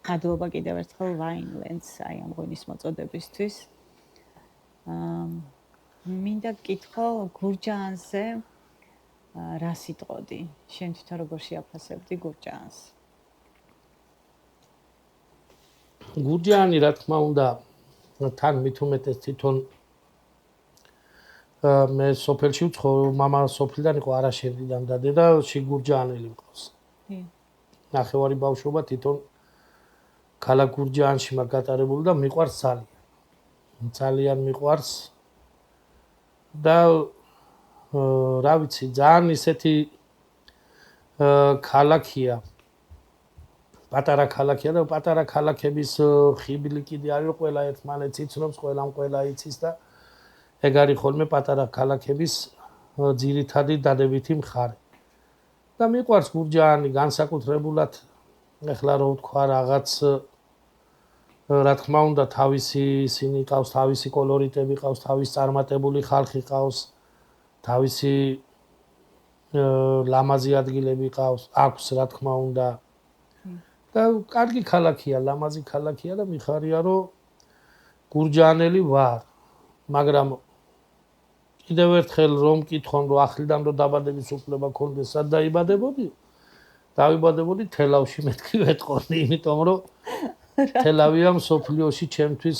მადლობა კიდევ ერთხელ Vinelands აი ამ ღვინის მოწოდებისთვის. მინდა გკითხო გურჯაანზე რა სიტყოდი? შენ თვითონ როგორ შეაფასებდი გურჯაანს? გურჯაანი რა თქმა უნდა თან მით უმეტეს თვითონ მე სოფელში ვცხოვრობ, მამა სოფლიდან იყო არაშენიდან და დედა შიგურჯაანელი მყავს. ნახევარი ბავშვობა თვითონ ქალაქ გურჯაანში მაგ გატარებული და მიყვარს ძალიან მიყვარს და რა ვიცი ძალიან ისეთი ქალაქია პატარა ქალაქია და პატარა ქალაქების ხიბლი კიდე არის რომ ყველა ერთმანეთს იცნობს, ყველა იცის და ეგ არის ხოლმე პატარა ქალაქების ძირითადი დადებითი მხარე. და მიყვარს გურჯაანი განსაკუთრებულად ეხლა რო ვთქვა რაღაც რა თქმა უნდა, თავისი ისინი ყავს, თავისი კოლორიტები ყავს, თავის წარმატებული ხალხი ყავს, თავისი ლამაზი ადგილები ყავს, აქვს რა თქმა უნდა. და კარგი ქალაქია, ლამაზი ქალაქია და მიხარია, რომ გურჯაანელი ვარ. მაგრამ კიდევ ერთხელ რომ მკითხონ, რომ ახლიდან რომ დაბადების უფლება გქონდეს, სად დაიბადებოდი? დავიბადებოდი თელავში, მეთქი ვეტყოდი, იმიტომ რომ თელავია მსოფლიოში ჩემთვის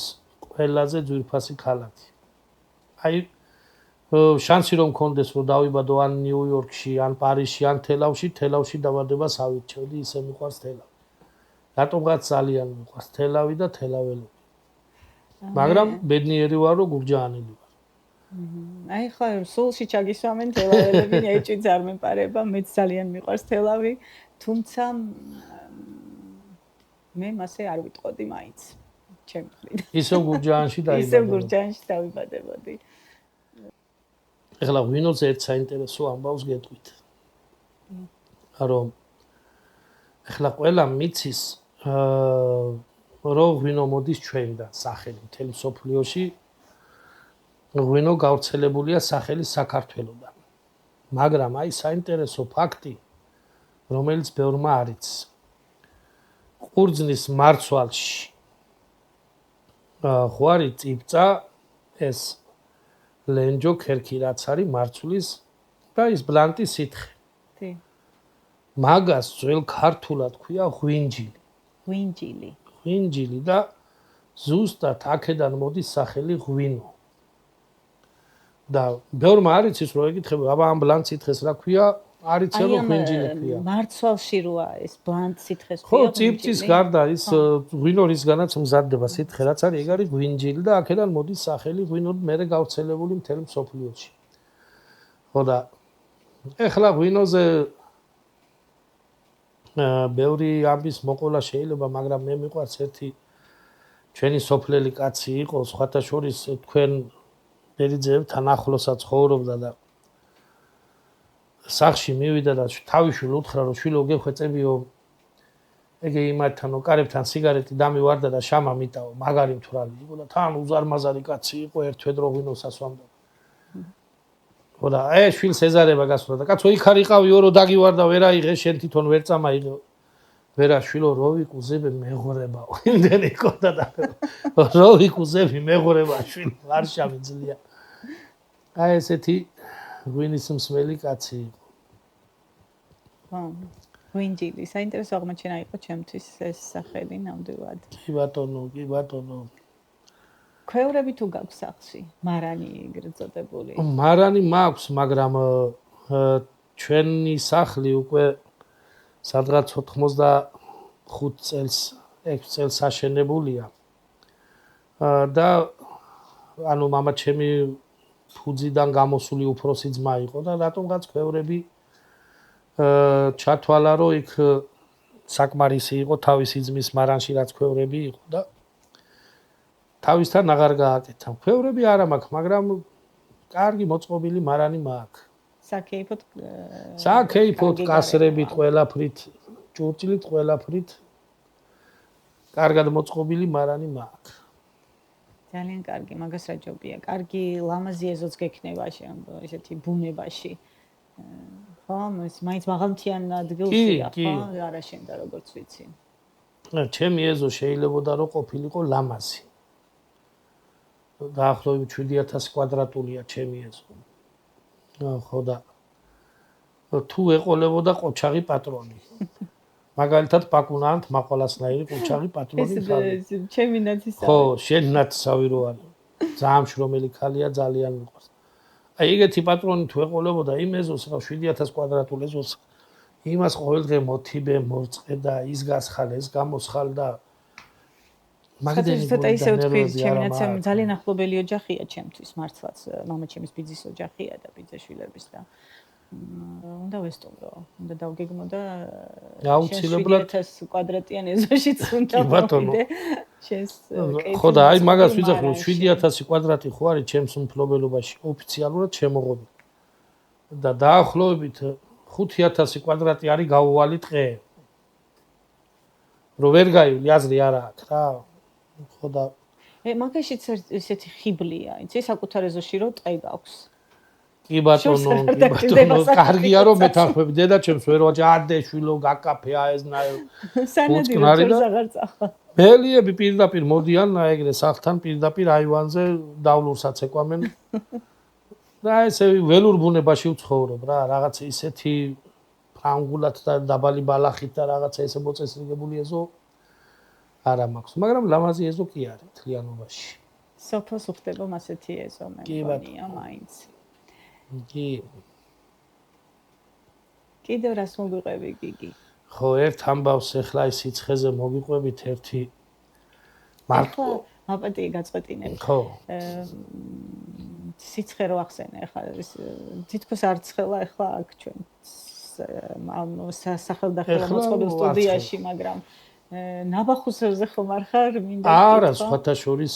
ყველაზე ძვირფასი ქალაქი. აი შანსი რომ მქონდეს, რომ დავიბადო ან ნიუ-იორკში, ან პარიზში, ან თელავში, თელავში დაბადებას ავირჩევდი, ისე მიყვარს თელავი. რატომღაც ძალიან მიყვარს თელავი და თელაველები. მაგრამ ბედნიერი ვარ, რომ გურჯაანელი ვარ. აი ხო, სულში ჩაგისვამენ თელაველები, ეჭვიც არ მეპარება, მეც ძალიან მიყვარს თელავი, თუმცა მე მასე არ ვიტყოდი მაინც. ჩემი მხრიდან. ისევ გურჯაანში დაიბადებოდი. ისევ გურჯაანში დავიბადებოდი. ეხლა ვინოც ერთ საინტერესო ამბავს გეტყვით. რომ ეხლა ყველა მიცის რომ ღვინო მოდის ჩვენიდან სახელი მთელი სოფლიოში ღვინო გავრცელებულია სახელი საქართველოდან. მაგრამ აი საინტერესო ფაქტი, რომელიც ბევრმა არ იცის. ყურძნის მარცვალში ხوارი წიბწა ეს ლენჯო ქერქი რაც არის მარცვლის და ის ბლანტი სითხე. კი. მაგას ძველ ქართულად ქვია ღვინჯილი. ღვინჯილი. ღვინჯილი და ზუსტად აქედან მოდის სახელი ღვინო. და ბევრმა არ იცის რომ ეკითხება, აბა ამ ბლანტ სითხეს რა ქვია? არ იციან რომ ღვინჯილი ქვია. მარცვალში როა ეს ბლანტ სითხეს ქვია. ხო, წიბწის გარდა ის ღვინო რისგანაც მზადდება სითხე რაც არის, ეგ არის ღვინჯილი და აქედან მოდის სახელი ღვინო მერე გავრცელებული მთელ მსოფლიოში. ხო და ეხლა ღვინოზე ბევრი ამბის მოყოლა შეიძლება, მაგრამ მე მიყვარს ერთი ჩვენი სოფლელი კაცი იყო, სხვათა შორის თქვენ ბერიძეებთან ახლოსაც ცხოვრობდა და სახში მივიდა და თავისშვილ უთხრა, რომ შვილო გეხვეწებიო ეგე იმათთან ოკარებთან სიგარეტი დამივარდა და შამა მიტაო, მაგარი მთვრალი იყო და თან უზარმაზარი კაცი იყო, ერთვე დრო ღვინოს ასვამდა. ხო და შვილს ეზარება გასვლა და კაცო იქ არ იყავიო, რომ დაგივარდა, ვერ აიღე, შენ თვითონ ვერ წამაიღე. ვერა შვილო რო ვიკუზები მეღორებაო. იმდენი ყოდა და რო ვიკუზები მეღორება შვილო, არ შამიძლია. აი ესეთი ღვინის მსმელი კაცი იყო. ხო. ღვინჯილი, საინტერესო აღმოჩენა იყო ჩემთვის ეს სახელი ნამდვილად. კი ბატონო, კი ბატონო. ქვევრები თუ გაქვს სახლში? მარანი ეგრეწოდებული. მარანი მაქვს, მაგრამ ჩვენი სახლი უკვე სადღაც 85 წელს, 6 წელს აშენებულია. და ანუ მამა ჩემი ფუძიდან გამოსული უფროსი ძმა იყო და რატომღაც ქვევრები ჩათვალა, რომ იქ საკმარისი იყო თავისი ძმის მარანში რაც ქვევრები იყო და თავისთან აღარ გააკეთა. ქვევრები არა მაქვს, მაგრამ კარგი მოწყობილი მარანი მაქვს. საკეიფოთ კასრებით ყველაფრით, ჭურჭლით ყველაფრით კარგად მოწყობილი მარანი მაქვს. ძალიან კარგი, მაგას რა ჯობია. კარგი ლამაზი ეზოც გექნება ესეთი ბუნებაში. ხო, მაინც მაღალმთიან ადგილშია, ხო? არა შენდა როგორც ვიცი. ჩემი ეზო შეიძლებოდა რომ ყოფილიყო ლამაზი. დაახლოებით 7000 კვადრატულია ჩემი ეზო. ხო და თუ ეყოლებოდა ყოჩაღი პატრონი. მაგალითად პაკუნანთ მაყოლასნაირი ყოჩაღი პატრონი ხარ. ეს ჩემი ნაცისავი. ხო, შენ ნაცისავი რო არის. ძალიან შრომელი ქალია, ძალიან მიყვარს. აი ეგეთი პატრონი თუ ეყოლებოდა იმ ეზოს, რა 7000 კვადრატულ ეზოს, იმას ყოველდღე მოთიბე, მოწყე და ის გასხალ, ეს გამოსხალ და მაგდენი ცოტა ისე ვთქვი, ჩემი ნაცემ ძალიან ახლობელი ოჯახია ჩემთვის, მართლაც მამა ჩემის ბიძის ოჯახია და ბიძაშვილების და უნდა ვესტუმრო, უნდა დავგეგმო და აუცილებლად 7000 კვადრატიან ეზოშიც უნდა მოვიდე. შენს ხო და აი მაგას ვიძახი, რომ 7000 კვადრატი ხო არის ჩემს მფლობელობაში ოფიციალურად შემოღობილი. და დაახლოებით 5000 კვადრატი არის გაუვალი ტყე. რო ვერ გაივლი აზრი არა აქვს რა. ხო და მაგაშიც ესეთი ხიბლია, იცი, საკუთარ ეზოში რომ ტყე გაქვს. კი ბატონო, კარგია რომ მეთანხმები დედაჩემს ვერ ვაჭადე შვილო გაკაფეა ესნაირო. სანადი რომ თორს აღარ წახვა. მელიები პირდაპირ მოდიან ეგრე სახლთან პირდაპირ აივანზე დავლურსაც ეკვამენ. და ესე ველურ ბუნებაში ვცხოვრობ რა, რაღაც ისეთი ფრანგულად და დაბალი ბალახით და რაღაცა ესე მოწესრიგებული ეზო არა მაქვს, მაგრამ ლამაზი ეზო კი არის თლიანობაში. სოფოს უხდება ასეთი ეზო მე მგონია მაინც. კი. კიდევ რას მოგიყვები გიგი? ხო, ერთ ამბავს ახლა ის სიცხეზე მოგიყვებით ერთი მარტო აპატი გაწყვეტინებ. ხო. სიცხე რო ახსენე ახლა თითქოს არ ცხელა ახლა აქ ჩვენ სახელდახელო მოწყობილ სტუდიაში, მაგრამ ნაბახუსებზე ხომ არ ხარ მინდა არა, სხვათა შორის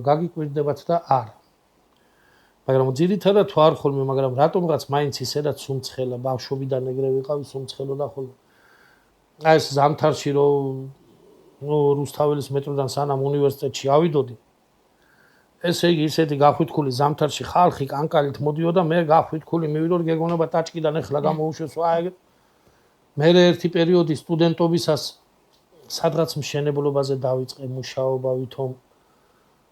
გაგიკვირდებათ და არა. მაგრამ ძირითადად თუ არ ხოლმე, მაგრამ რატომღაც მაინც ისედაც სუმცხელა, ბავშვობიდან ეგრე ვიყავი სუმცხელო და ხოლმე. აი ეს ზამთარში რომ რუსთაველის მეტროდან სანამ უნივერსიტეტში ავიდოდი. ესე იგი ისეთი გახვითქული ზამთარში ხალხი კანკალით მოდიოდა, მე გახვითქული მივიდოდი გეგონება ტაჭკიდან ახლა გამოუშვეს აი მე ერთი პერიოდი სტუდენტობისას სადღაც მშენებლობაზე დავიწყე მუშაობა ვითომ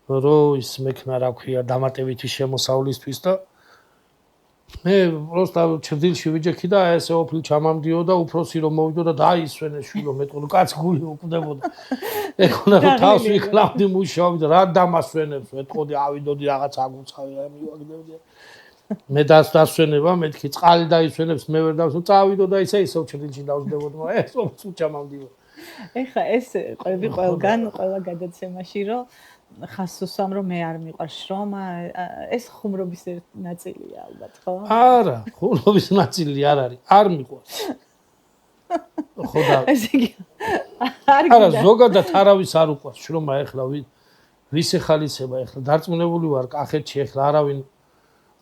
რო ის მექნა რა ქვია დამატებითი შემოსავლისთვის და მე პროსტა ჩრდილში ვიჯექი და ესე ოფლი ჩამამდიოდა უფროსი რომ მოვიდოდა დაისვენე შვილო მეტყოლო კაც გული უკდებოდა ეხლა რომ თავს ვიკლავდი მუშაობდი რა დამასვენებს მეტყოდი ავიდოდი რაღაც აგუცხავი მივაგდებდი მე დასვენება მეთქი წყალი დაისვენებს მე ვერ დავსვენ წავიდო და ისე ჩრდილში დავსდებოდი მაგრამ ეს ოფლი ჩამამდიოდა ეხლა ეს ყვები ყველგან ყველა გადაცემაში რომ ხასუსამ რომ მე არ მიყვარს შრომა ეს ხუმრობის ნაწილია ალბათ ხო? არა, ხუმრობის ნაწილი არ არის, არ მიყვარს. ხო და ესე იგი არა ზოგადად არავის არ უყვარს შრომა ეხლა ვის ეხალისება ეხლა დარწმუნებული ვარ კახეთში ეხლა არავინ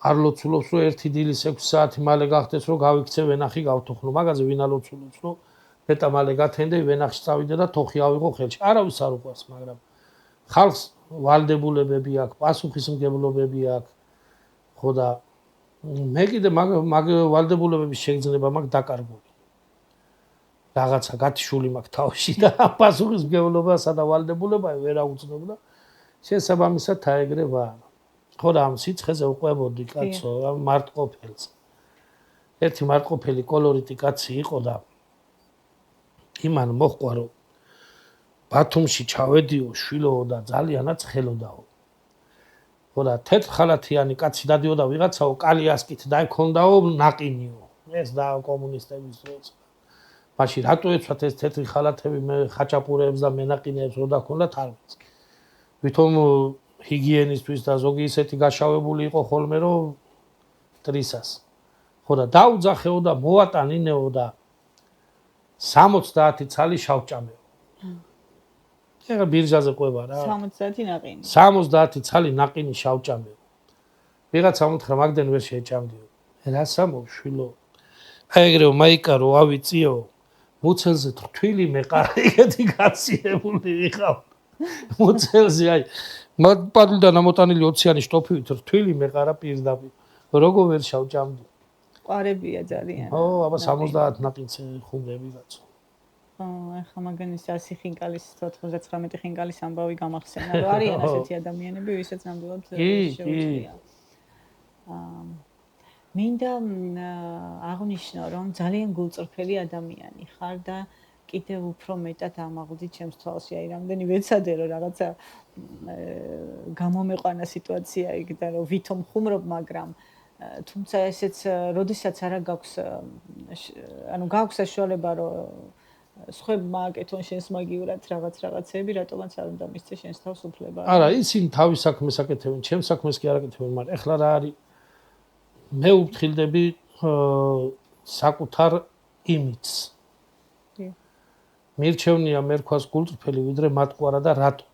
არ ლოცულობს რომ 1 დილის 6 საათი მალე გახდეს რომ გავიქცე ვენახი გავთოხნო მაგაზე ვინ ალოცულობს რომ მეტა მალე გათენდე ვენახში წავიდე და თოხი ავიღო ხელში არავის არ უყვარს მაგრამ ხალხს ვალდებულებები აქვს, პასუხისმგებლობები აქვს. ხო და მე კიდე მაგ ვალდებულებების შეგრძნება მაქვს დაკარგული. რაღაცა გათიშული მაქვს თავში და პასუხისმგებლობასა და ვალდებულებაა ვერ აუწნობ და შესაბამისად აეგრე ვარ. ხო და ამ სიცხეზე უყვებოდი კაცო, ამ მარტყოფელს. ერთი მარტყოფელი კოლორიტი კაცი იყო და იმან მოჰყვა რომ ბათუმში ჩავედიო შვილო და ძალიანაც ხელოდაო. ხო და თეთრ ხალათიანი კაცი დადიოდა ვიღაცაო კალიასკით დაიქონდაო ნაყინიო. ეს და კომუნისტების დროს. მაშინ რატო ეცვათ ეს თეთრი ხალათები მე ხაჭაპურებს და მენაყინებს რო დაქონდათ არ ვიცი. ვითომ ჰიგიენისთვის და ზოგი ისეთი გაშავებული იყო ხოლმე რომ ტრისას. ხო და დაუძახეო და მოვატანინეო და 70 ცალი შავჭამეო. ეხლა ბირჟაზე ყვება რა 70 ნაყინი 70 ცალი ნაყინი შავჭამეო ვიღაცა მომთხრა მაგდენ ვერ შეჭამდიო რა სამოვშვილო აი ეგრეო მაიკარო ავიწიო მუცელზე თვილი მეყარა ეგეთი გაციებული ვიყავ მუცელზე აი მადპადლიდან ამოტანილი ოციანი შტოფივით თვილი მეყარა პირდაპირ როგორ ვერ შავჭამდი ყარებია ძალიან ო აბა 70 ნაყინს ხუმრები გაცო ახლა მაგანის 100 ხინკალის 99 ხინკალის ამბავი გამახსენა რომ არიან ასეთი ადამიანები ვისაც ნამდვილად შეუძლია მინდა აღნიშნო რომ ძალიან გულწრფელი ადამიანი ხარ და კიდევ უფრო მეტად ამაღლდი ჩემს თვალში აი რამდენი ვეცადე რომ რაღაცა გამომეყვანა სიტუაცია იქ და რომ ვითომ ხუმრობ მაგრამ თუმცა ესეც როდესაც არა გაქვს ანუ გაქვს საშუალება რომ სხვებმა აკეთონ შენს მაგივრად რაღაცეები, რატომაც არ უნდა მისცე შენს თავს უფლება. არა, ისინი თავის საქმეს აკეთებენ, ჩემს საქმეს კი არ აკეთებენ, მაგრამ ეხლა რა არის? მე უფრთხილდები საკუთარ იმიჯს. მირჩევნია მერქვას გულწრფელი ვიდრე მატყუარა და რატო?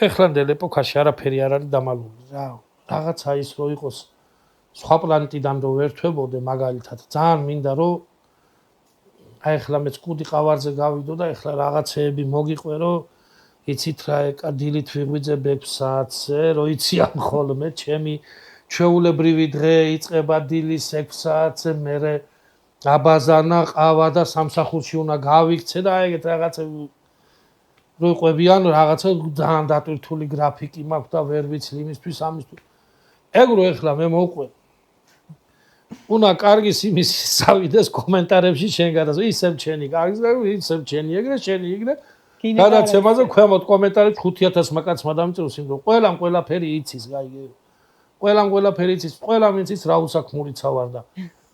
ეხლანდელ ეპოქაში არაფერი არ არის დამალული რა. რაღაცა ის რო იყოს სხვა პლანეტიდან რო ვერთვებოდე მაგალითად, ძალიან მინდა რომ აი ახლა მეც კუდი ყავარზე გავიდო და ახლა რაღაცეები მოგიყვე რომ იცით რა ეკა დილით ვიღვიძებ 6 საათზე რო იციან ხოლმე ჩემი ჩვეულებრივი დღე იწყება დილის 6 საათზე მერე აბაზანა ყავა და სამსახურში უნდა გავიქცე და ეგეთ რაღაცა რო ყვებიან რაღაცა ძალიან დატვირთული გრაფიკი მაქვს და ვერ ვიცი იმისთვის ამისთვის ეგ რო ეხლა მე მოყვე უნდა კარგის იმის სავიდეს კომენტარებში შენ გადასო ისევ ჩენი კარგის და ისევ ჩენი ეგრე შენი იგრე გადაცემაზე ქვემოთ კომენტარებში 5000 მაკაცმა დამწეროს იმ რომ ყველამ ყველაფერი იცის გაიგე ყველამ ყველაფერი იცის ყველამ იცის რა უსაქმურიცა ვარ და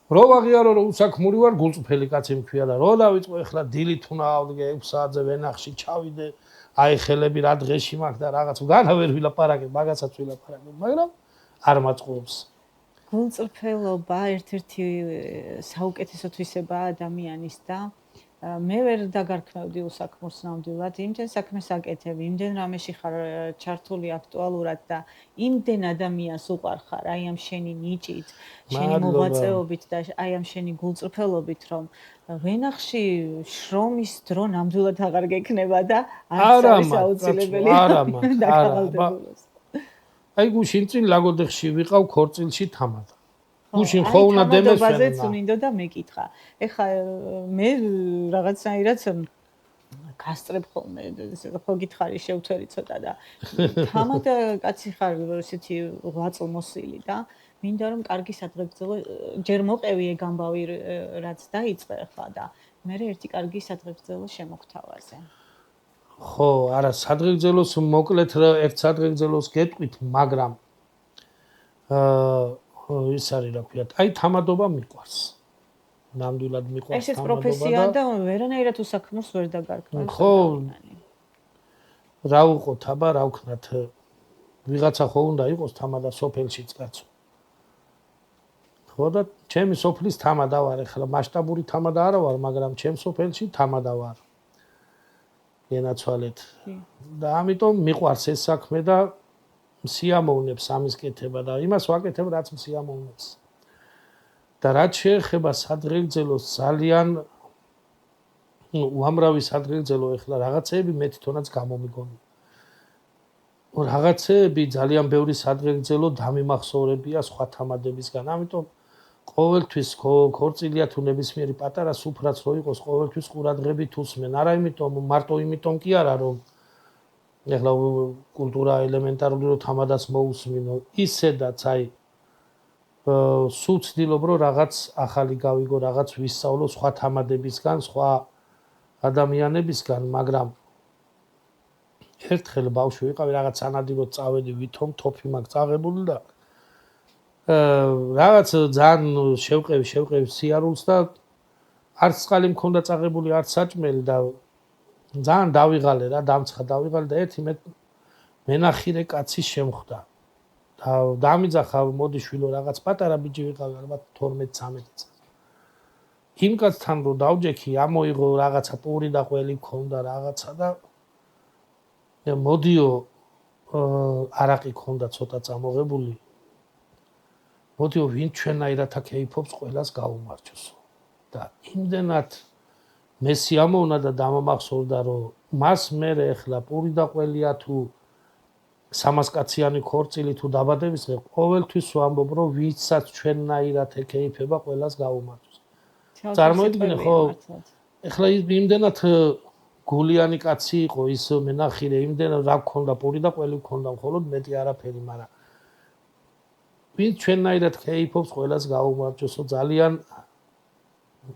რო ვაღიარო რომ უსაქმური ვარ გულწრფელი კაცი მქვია და რო დავიწყო ეხლა დილით უნდა ავდგე 6 საათზე ვენახში ჩავიდე აი ხელები რა დღეში მაქვს და რაღაც განა ვერ ვილაპარაკებ მაგასაც ვილაპარაკებ მაგრამ არ მაწყობს გულწრფელობა ერთ-ერთი საუკეთესო თვისებაა ადამიანის და მე ვერ დაგარქმევდი უსაქმურს ნამდვილად, იმდენ საქმეს აკეთებ, იმდენ რამეში ხარ ჩართული აქტუალურად და იმდენ ადამიანს უყვარ ხარ, აი ამ შენი ნიჭით, შენი მოღვაწეობით და აი ამ შენი გულწრფელობით, რომ ვენახში შრომის დრო ნამდვილად აღარ გექნება და არც არის აუცილებელი დაკავალდებულოს. აი გუშინ წინ ლაგოდეხში ვიყავ ქორწილში თამად. გუშინ ხო უნდა დემეს ბაზეც უნდოდა მეკითხა. ეხა მე რაღაცნაირად გასწრებ ხოლმე, ხო გითხარი შევთვერი ცოტა და თამად კაცი ხარ ესეთი ღვაწლმოსილი და მინდა რომ კარგი სადღეგრძელო ჯერ მოყევი ეგ ამბავი რაც დაიწყე ხა და მე ერთი კარგი სადღეგრძელო შემოგთავაზე. ხო, არა, სადღეგრძელოს მოკლედ ერთ სადღეგრძელოს გეტყვით, მაგრამ ის არის რა ქვია, აი თამადობა მიყვარს. ნამდვილად მიყვარს თამადობა. ესეც პროფესია და ვერანაირად უსაქმურს ვერ დაგარქმევ. ხო. რა უყოთ, აბა რა ვქნათ. ვიღაცა ხო უნდა იყოს თამადა სოფელშიც კაცო. ხო და ჩემი სოფლის თამადა ვარ, ახლა მასშტაბური თამადა არა ვარ, მაგრამ ჩემ სოფელში თამადა ვარ. ენაცვალეთ. და ამიტომ მიყვარს ეს საქმე და სიამოვნებს ამის კეთება და იმას ვაკეთებ რაც სიამოვნებს. და რაც შეეხება სადღეგრძელოს ძალიან უამრავი სადღეგრძელო ეხლა რაღაცეები მე თვითონაც გამომიგონი. რაღაცეები ძალიან ბევრი სადღეგრძელო დამიმახსოვრებია სხვა თამადებისგან. ამიტომ ყოველთვის ქორწილია თუ ნებისმიერი პატარა სუფრაც რო იყოს ყოველთვის ყურადღებით უსმენ. არა იმიტომ მარტო იმიტომ კი არა რომ ეხლა კულტურა ელემენტარული რომ თამადას მოусმინო ისედაც აი სულ ცდილობ რომ რაღაც ახალი გავიგო რაღაც ვისწავლო სხვა თამადებისგან სხვა ადამიანებისგან მაგრამ ერთხელ ბავშვი ვიყავი რაღაც სანადიროდ წავედი ვითომ თოფი მაგ წაღებული და რაღაც ძალიან შევყევი სიარულს და არც წყალი მქონდა წაღებული არც საჭმელი და ძალიან დავიღალე რა დამცხა დავიღალე და ერთი მენახირე კაცი შემხვდა და დამიძახა მოდი შვილო რაღაც პატარა ბიჭი ვიყავი ალბათ 12-13 წელი იმ კაცთან რო დავჯექი ამოიღო რაღაცა პური და ყველი მქონდა რაღაცა და მოდიო არაყი მქონდა ცოტა წამოღებული მოდიო ვინ ჩვენაირად აკეიფობს ყველას გაუმარჯოსო და იმდენად მე სიამოვნა და დამამახსოვრდა რომ მას მე ეხლა პური და ყველია თუ 300 კაციანი ქორწილი თუ დაბადების დღე ყოველთვის ვამბობ რომ ვისაც ჩვენნაირად ეკეიფება ყველას გაუმარჯოს. წარმოიდგინე ხო ეხლა იმდენად გულიანი კაცი იყო ის მენახირე იმდენად რა გქონდა პური და ყველი გქონდა მხოლოდ მეტი არაფერი მაგრამ ვინ ჩვენნაირად ეკეიფობს ყველას გაუმარჯოსო ძალიან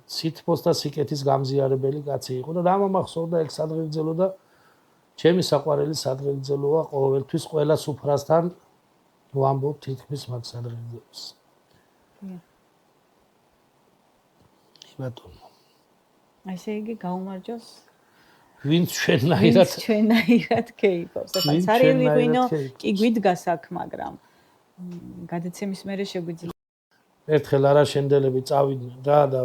სითბოს და სიკეთის გამზიარებელი კაცი იყო და დამამახსოვრდა ეგ სადღეგრძელო და ჩემი საყვარელი სადღეგრძელოა ყოველთვის ყველა სუფრასთან ვამბობ თითქმის მაგ სადღეგრძელოს. ბატონო. ასე იგი გაუმარჯოს ვინც ჩვენნაირად კეიფობს. ახლა ცარიელი ღვინო კი გვიდგას აქ მაგრამ გადაცემის მერე შეგვიძლია ერთხელ არაშენდელები წავიდნენ რა და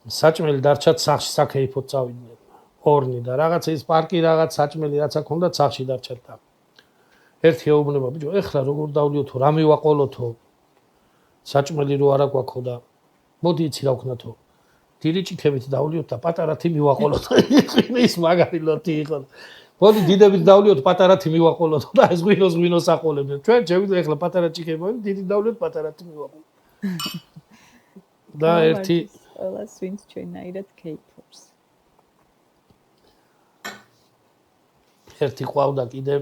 საჭმელი დარჩათ სახში საკეიფოდ წავიდნენ. ორნი და რაღაც ის პარკი რაღაც საჭმელი რაცა ქონდა სახში დარჩათ და ერთი ეუბნება ბიჭო ეხლა როგორ დავლიოთო რა მივაყოლოთო საჭმელი რო არა გვაქო და მოდი იცი რა ვქნათო დილიჭიქებით დავლიოთ და პატარათი მივაყოლოთ ის მაგარი ლოთი იყო მოდი დიდებით დავლიოთ პატარათი მივაყოლოთ და ეს ღვინოს აყოლებდნენ. ჩვენ შევიდეთ ახლა პატარა ჭიქებოდი, დიდი დავლიოთ პატარათი მივაყოლოთ. და ერთი ყველას ვინც ჩვენაირად K-pop-ს. ერთი ყავდა კიდე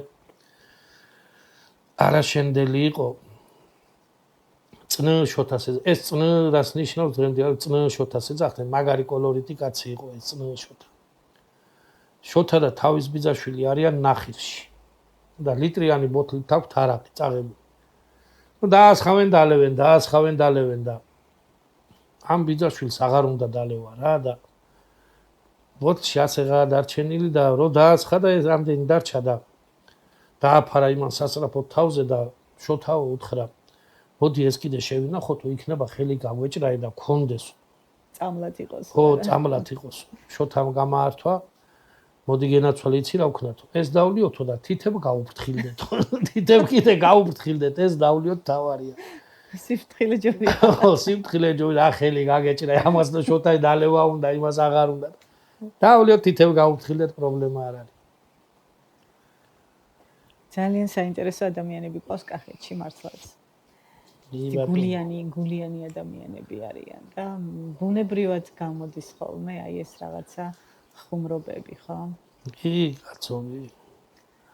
არაშენდელი იყო წნ შოთასე ეს წნ რას ნიშნავს დღემდე არის წნ შოთასე ძახდნენ მაგარი კოლორიტი კაცი იყო ეს წნ შოთა შოთა და თავის ბიძაშვილი არიან ნახირში და ლიტრიანი ბოთლით აქვს თარაფი წაღებული ნუ დაასხავენ და ამ ბიძაშვილს აღარ უნდა დალევა რა და ბოთლში ასეღაა დარჩენილი და რო დაასხა და ეს რამდენი დარჩა და დააფარა იმან სასწრაფოდ თავზე და შოთაო უთხრა მოდი ეს კიდე შევინახო თუ იქნება ხელი გამვეჭრაე და გქონდეს წამლად იყოს ხო წამლად იყოს შოთამ გამაართვა მოდი გენაცვალე იცი რა ვქნათო ეს დავლიოთო და თითებ გაუფრთხილდეთო თითებ კიდე გაუფრთხილდეთ ეს დავლიოთ თავარია სიფრთხილე ჯობია ხო სიფრთხილე ჯობია რა ხელი გაგეჭრა ამას და შოთაი დალევა უნდა იმას აღარ უნდა დავლიოთ თითებ გაუფრთხილდეთ პრობლემა არ არის ძალიან საინტერესო ადამიანები ყავს კახეთში მართლაც გულიანი ადამიანები არიან და ბუნებრივად გამოდის ხოლმე აი ეს რაღაცა ხუმრობები ხო? კი, კაცოები.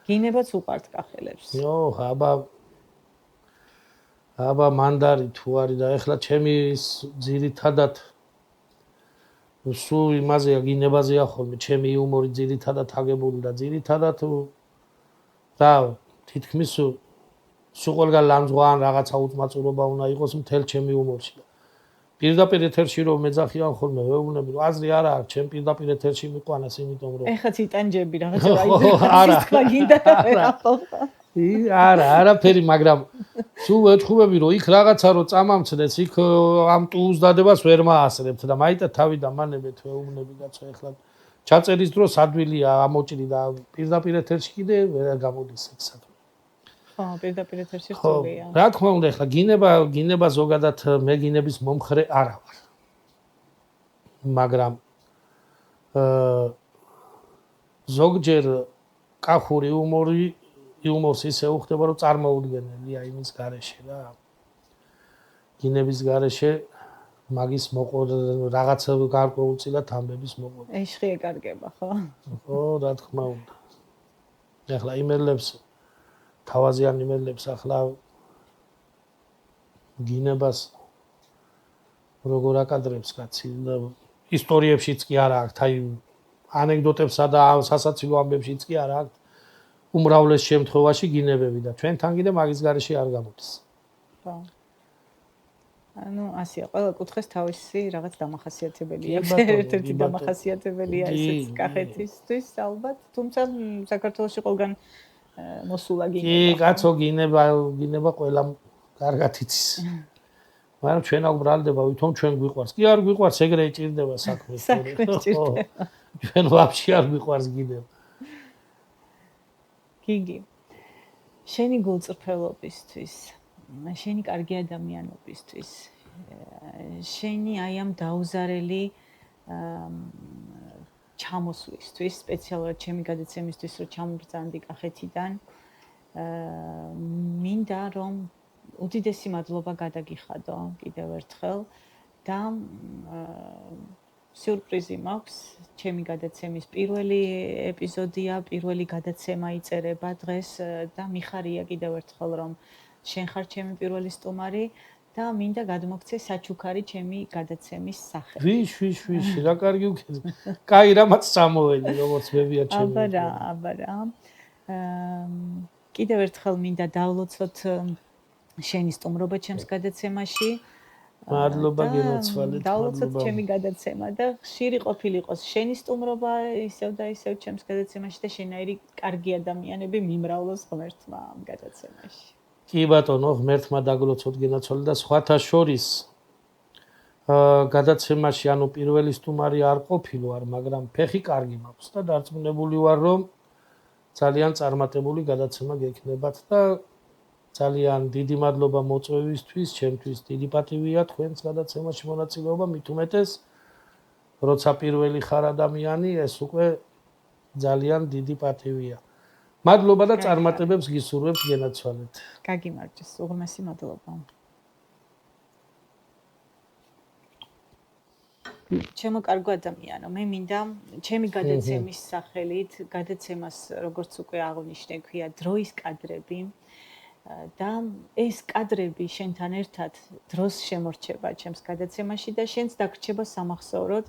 გინებაც უყართ კახელებს. იო, აბა მანდარი თუ არის და ეხლა ჩემი ძირითადად სულ იმაზეა გინებაზეა ხოლმე ჩემი იუმორი ძირითადად აგებული და ძირითადად და თითქმის სულ ყველგან ლამძღვან რაღაცა უწმაწურობა უნდა იყოს მთელ ჩემი იუმორში. პირდაპირ ეთერში რომ მეძახიან ხოლმე ვეუბნები რომ აზრი არა აქვს ჩემ პირდაპირ ეთერში მიყვანას იმიტომ რომ ეხლა ციტანჯები რაღაცა აი თქვა გინდა არა არაფერი მაგრამ სულ ვეთხუბები რომ იქ რაღაცა რომ წამამცდეთ იქ ამ ტულს დადებას ვერ მაასრებთ და მაიტა თავი დამანებეთ ვეუბნები კაცო ეხლა ჩაწერის დროს ადვილია ამოჭრი და პირდაპირ ეთერში კიდე ვერ გამოდის ეს საქმე ხო პირდაპირ ეთერში რთულია რა თქმა უნდა ეხლა გინება ზოგადად მე გინების მომხრე არა ვარ მაგრამ ზოგჯერ კახური იუმორს ისე უხდება რომ წარმოუდგენელია იმის გარეშე რა გინების გარეშე მაგის მოყოლ რაღაცა გარკვეულწილად ამბების მოყოლ ეშხი ეკარგება ხო ხო რა თქმა უნდა ეხლა იმერლებს თავაზიან იმერლებს ახლა გინებას როგორ აკადრებს კაცი და ისტორიებშიც კი არა აქვს აი ანეკდოტებსა და სასაცილო ამბებშიც კი არა აქვს უმრავლეს შემთხვევაში გინებები და ჩვენთან კიდე მაგის გარეშე არ გამოდის ხო ანუ ასია ყველა კუთხეს თავისი რაღაც დამახასიათებელი აქვს ერთ-ერთი დამახასიათებელია ესეც კახეთისთვის ალბათ თუმცა საქართველოში ყველგან მოსულა გინება. კი, კაცო გინება ყველამ კარგად იცის. მაგრამ ჩვენ აქ ბრალდება, ვითომ ჩვენ გვიყვარს. კი არ გვიყვარს, ეგრე ჭირდება საქმე. საქმე ჭირდება. ჩვენ ვაფშე არ გვიყვარს გინება. გიგი. შენი გულწრფელობისთვის, შენი კარგი ადამიანობისთვის, შენი აი ამ დაუზარელი ჩამოსვლისთვის, სპეციალურად ჩემი გადაცემისთვის, რომ ჩამობრძანდი კახეთიდან, მინდა რომ უდიდესი მადლობა გადაგიხადო კიდევ ერთხელ და სიურპრიზი მაქვს, ჩემი გადაცემის პირველი ეპიზოდია, პირველი გადაცემა იწერება დღეს და მიხარია კიდევ ერთხელ რომ შენ ხარ ჩემი პირველი სტუმარი და მინდა გადმოგცე საჩუქარი ჩემი გადაცემის სახე. ვიში, რა კარგი უკეთ. კაი რამაც წამოვედი, როგორც მებია ჩემი. აბარა. კიდევ ერთხელ მინდა დავლოცოთ შენი სტუმრობა ჩემს გადაცემაში. მადლობა გენოცვალეთ. დავლოცოთ ჩემი გადაცემა და ხშირი ყოფილიყოს შენი სტუმრობა ისევ და ისევ ჩემს გადაცემაში და შენაირი კარგი ადამიანები მიმრავლოს ღმერთმა ამ გადაცემაში. კი ბატონო, ღმერთმა დაგლოცოთ გენაცვალე და სხვათა შორის გადაცემაში ანუ პირველი სტუმარი არ ყოფილი ვარ, მაგრამ ფეხი კარგი მაქვს და დარწმუნებული ვარ, რომ ძალიან წარმატებული გადაცემა გექნებათ და ძალიან დიდი მადლობა მოწვევისთვის, ჩემთვის დიდი პატივია თქვენს გადაცემაში მონაწილეობა, მით უმეტეს როცა პირველი ხარ ადამიანი, ეს უკვე ძალიან დიდი პატივია. მადლობა და წარმატებებს გისურვებთ გენაცვალეთ. გაგიმარჯოს, უღრმესი მადლობა. ჩემო კარგო ადამიანო, მე მინდა ჩემი გადაცემის სახელით, გადაცემას როგორც უკვე აღნიშნე, ქვია დროის კადრები და ეს კადრები შენთან ერთად დროს შემორჩება ჩემს გადაცემაში და შენს დაგრჩება სამახსოვროდ.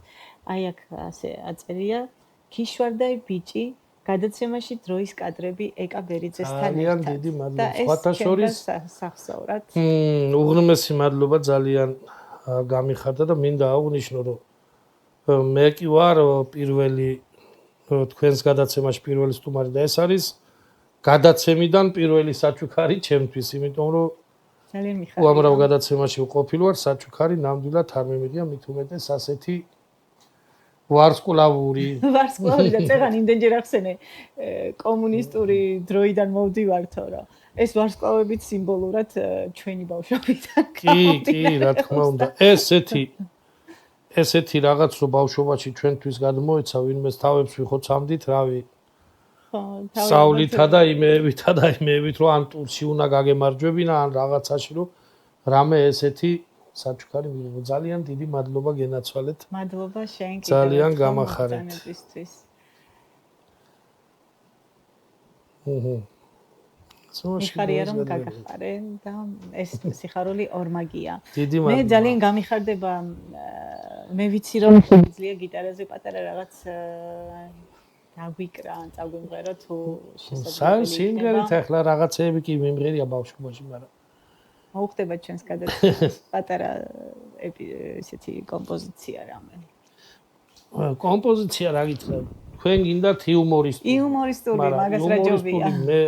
აი აქ ასე აწერია ქიშვარდაი ბიჭი გადაცემაში დროის კადრები ეკა ბერიძესთან ერთად. ძალიან დიდი მადლობა. სხვათა შორის სახსოვრად. უღრმესი მადლობა ძალიან გამიხარდა და მინდა აღვნიშნო რომ მე კი ვარ პირველი თქვენს გადაცემაში პირველი სტუმარი და ეს არის გადაცემიდან პირველი საჩუქარი ჩემთვის, იმიტომ რომ ძალიან მიხარია. უამრავ გადაცემაში ვყოფილ ვარ, საჩუქარი ნამდვილად არ მიმიღია, მით უმეტეს ასეთი ვარსკვლავური. ვარსკვლავური და წეღან იმდენჯერ ახსენე კომუნისტური დროიდან მოვდივართო რა. ეს ვარსკვლავებით სიმბოლურად ჩვენი ბავშვობიდან. კი, რა თქმა უნდა. ესეთი რაღაც რო ბავშვობაში ჩვენთვის გადმოეცა, ვინმეს თავებს ვიხოცამდით, რავი. საულითა და იმეებით რომ ან ტურში უნდა გაგემარჯვებინა, ან რაღაცაში რომ რამე ესეთი საჩუქარი მიიღო. ძალიან დიდი მადლობა გენაცვალეთ. მადლობა შენ კიდევ ძალიან გამახარეთ. მიხარია რომ გაგახარე და ეს სიხარული ორმაგია. მე ძალიან გამიხარდება მე ვიცი რომ შეიძლება გიტარაზე პატარა რაღაც დაგვიკრა ან წაგვიმღერო თუ შესაძლებელი. სიმღერით ახლა რაღაცეები კი მიმღერია ბავშვობაში, მაგრამ მოუხდება ჩვენს გადაცემას პატარა ესეთი კომპოზიცია რამე. კომპოზიცია რა გითხრათ? თქვენ გინდათ იუმორისტული. იუმორისტული, მაგას რა ჯობია. მე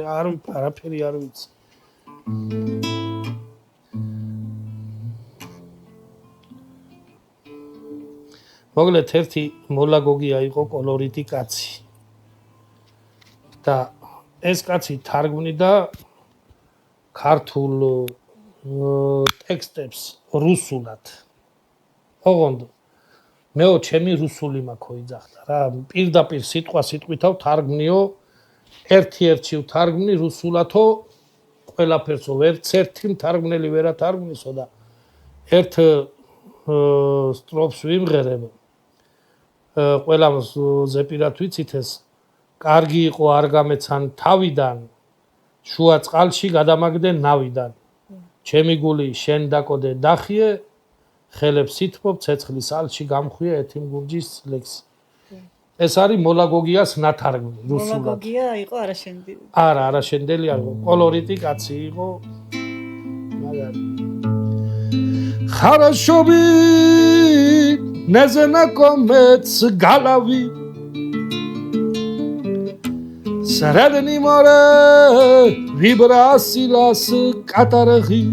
არაფერი არ ვიცი. მოგლეთ ერთი მოლაგოგია იყო კოლორიტი კაცი. და ეს კაცი თარგმნიდა ქართულ ტექსტებს რუსულად. ოღონდ მეო ჩემი რუსული მაქვს ოიძახდა რა. პირდაპირ სიტყვა სიტყვითავ თარგმნიო ერთ-ერთში ვთარგმნი რუსულათო ყველაფერსო ვერც ერთი მთარგმნელი ვერ ათარგმნისო და ერთ სტროფს ვიმღერებ. ყველა ზეპირად ვიცით ეს კარგი იყო არ გამეცან თავიდან შუა წყალში გადამაგდე ნავიდან ჩემი გული შენ დაკოდე დახიე ხელებს სითბობ ცეცხლის ალში გამხვია ეთიმგურჯის ლექსი. ეს არის მოლაგოგიას ნათარგმნი რუსულად. მოლაგოგია იყო არაშენდელი. არა, არაშენდელი არ იყო, კოლორიტი კაცი იყო. მაგარი. Хорошо бы незнакомец головы Средни море вибрасилась катарги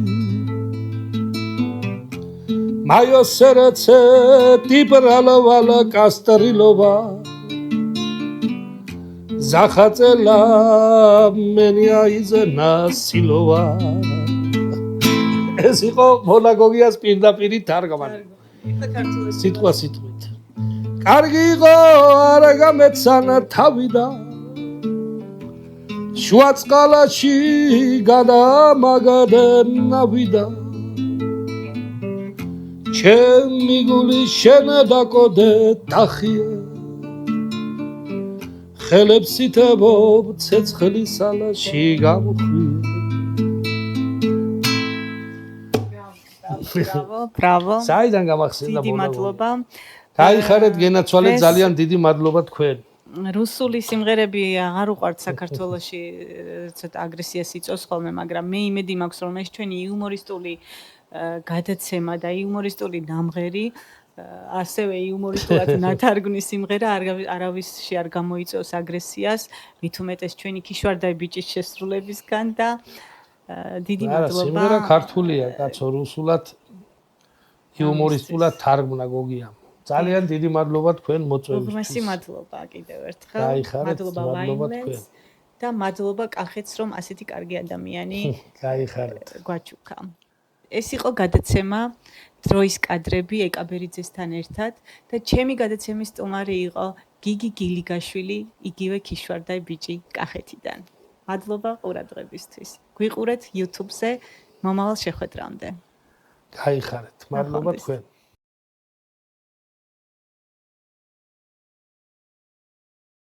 Мое сердце ты проловала кастрилова Захотела меня изнасилова ეს იყო მოლაგოგიას პირდაპირი თარგმანი. სიტყვა სიტყვით. კარგი იყო არ გამეცანა თავიდან შუა წყალში გადამაგდე ნავიდან ჩემი გული შენ დაკოდე დახიე ხელებს სითბობ ცეცხლის ალაში გამხვია Браво. საიდან გამახსენდა დიდი მადლობა. გაიხარეთ გენაცვალეთ ძალიან დიდი მადლობა თქვენ. რუსული სიმღერები აღარ უყვართ საქართველოში, ცოტა აგრესიას იწვევს ხოლმე, მაგრამ მე იმედი მაქვს რომ ეს ჩვენი იუმორისტული გადაცემა და იუმორისტული ნამღერი ასევე იუმორისტულად ნათარგმნი სიმღერა არავისში არ გამოიწვევს აგრესიას, მით უმეტეს ჩვენი ქიშვარდაი ბიჭის შესრულებისგან და დიდი მადლობა. სიმღერა ქართულია, კაცო, რუსულად იუმორისტულად თარგმნა გოგიამ. ძალიან დიდი მადლობა თქვენ მოწვევისთვის. უღმესი მადლობა კიდევ ერთხელ. მადლობა ვაიმლენს და მადლობა კახეთს რომ ასეთი კარგი ადამიანი გაიხარეთ. გვაჩუქა. ეს იყო გადაცემა დროის კადრები ეკა ბერიძესთან ერთად და ჩემი გადაცემის სტუმარი იყო გიგი გილიგაშვილი, იგივე ქიშვარდაი ბიჭი კახეთიდან. მადლობა ყურადღებისთვის. გვიყურეთ YouTube-ზე მომავალ შეხვედრამდე. გაიხარეთ. მადლობა თქვენ.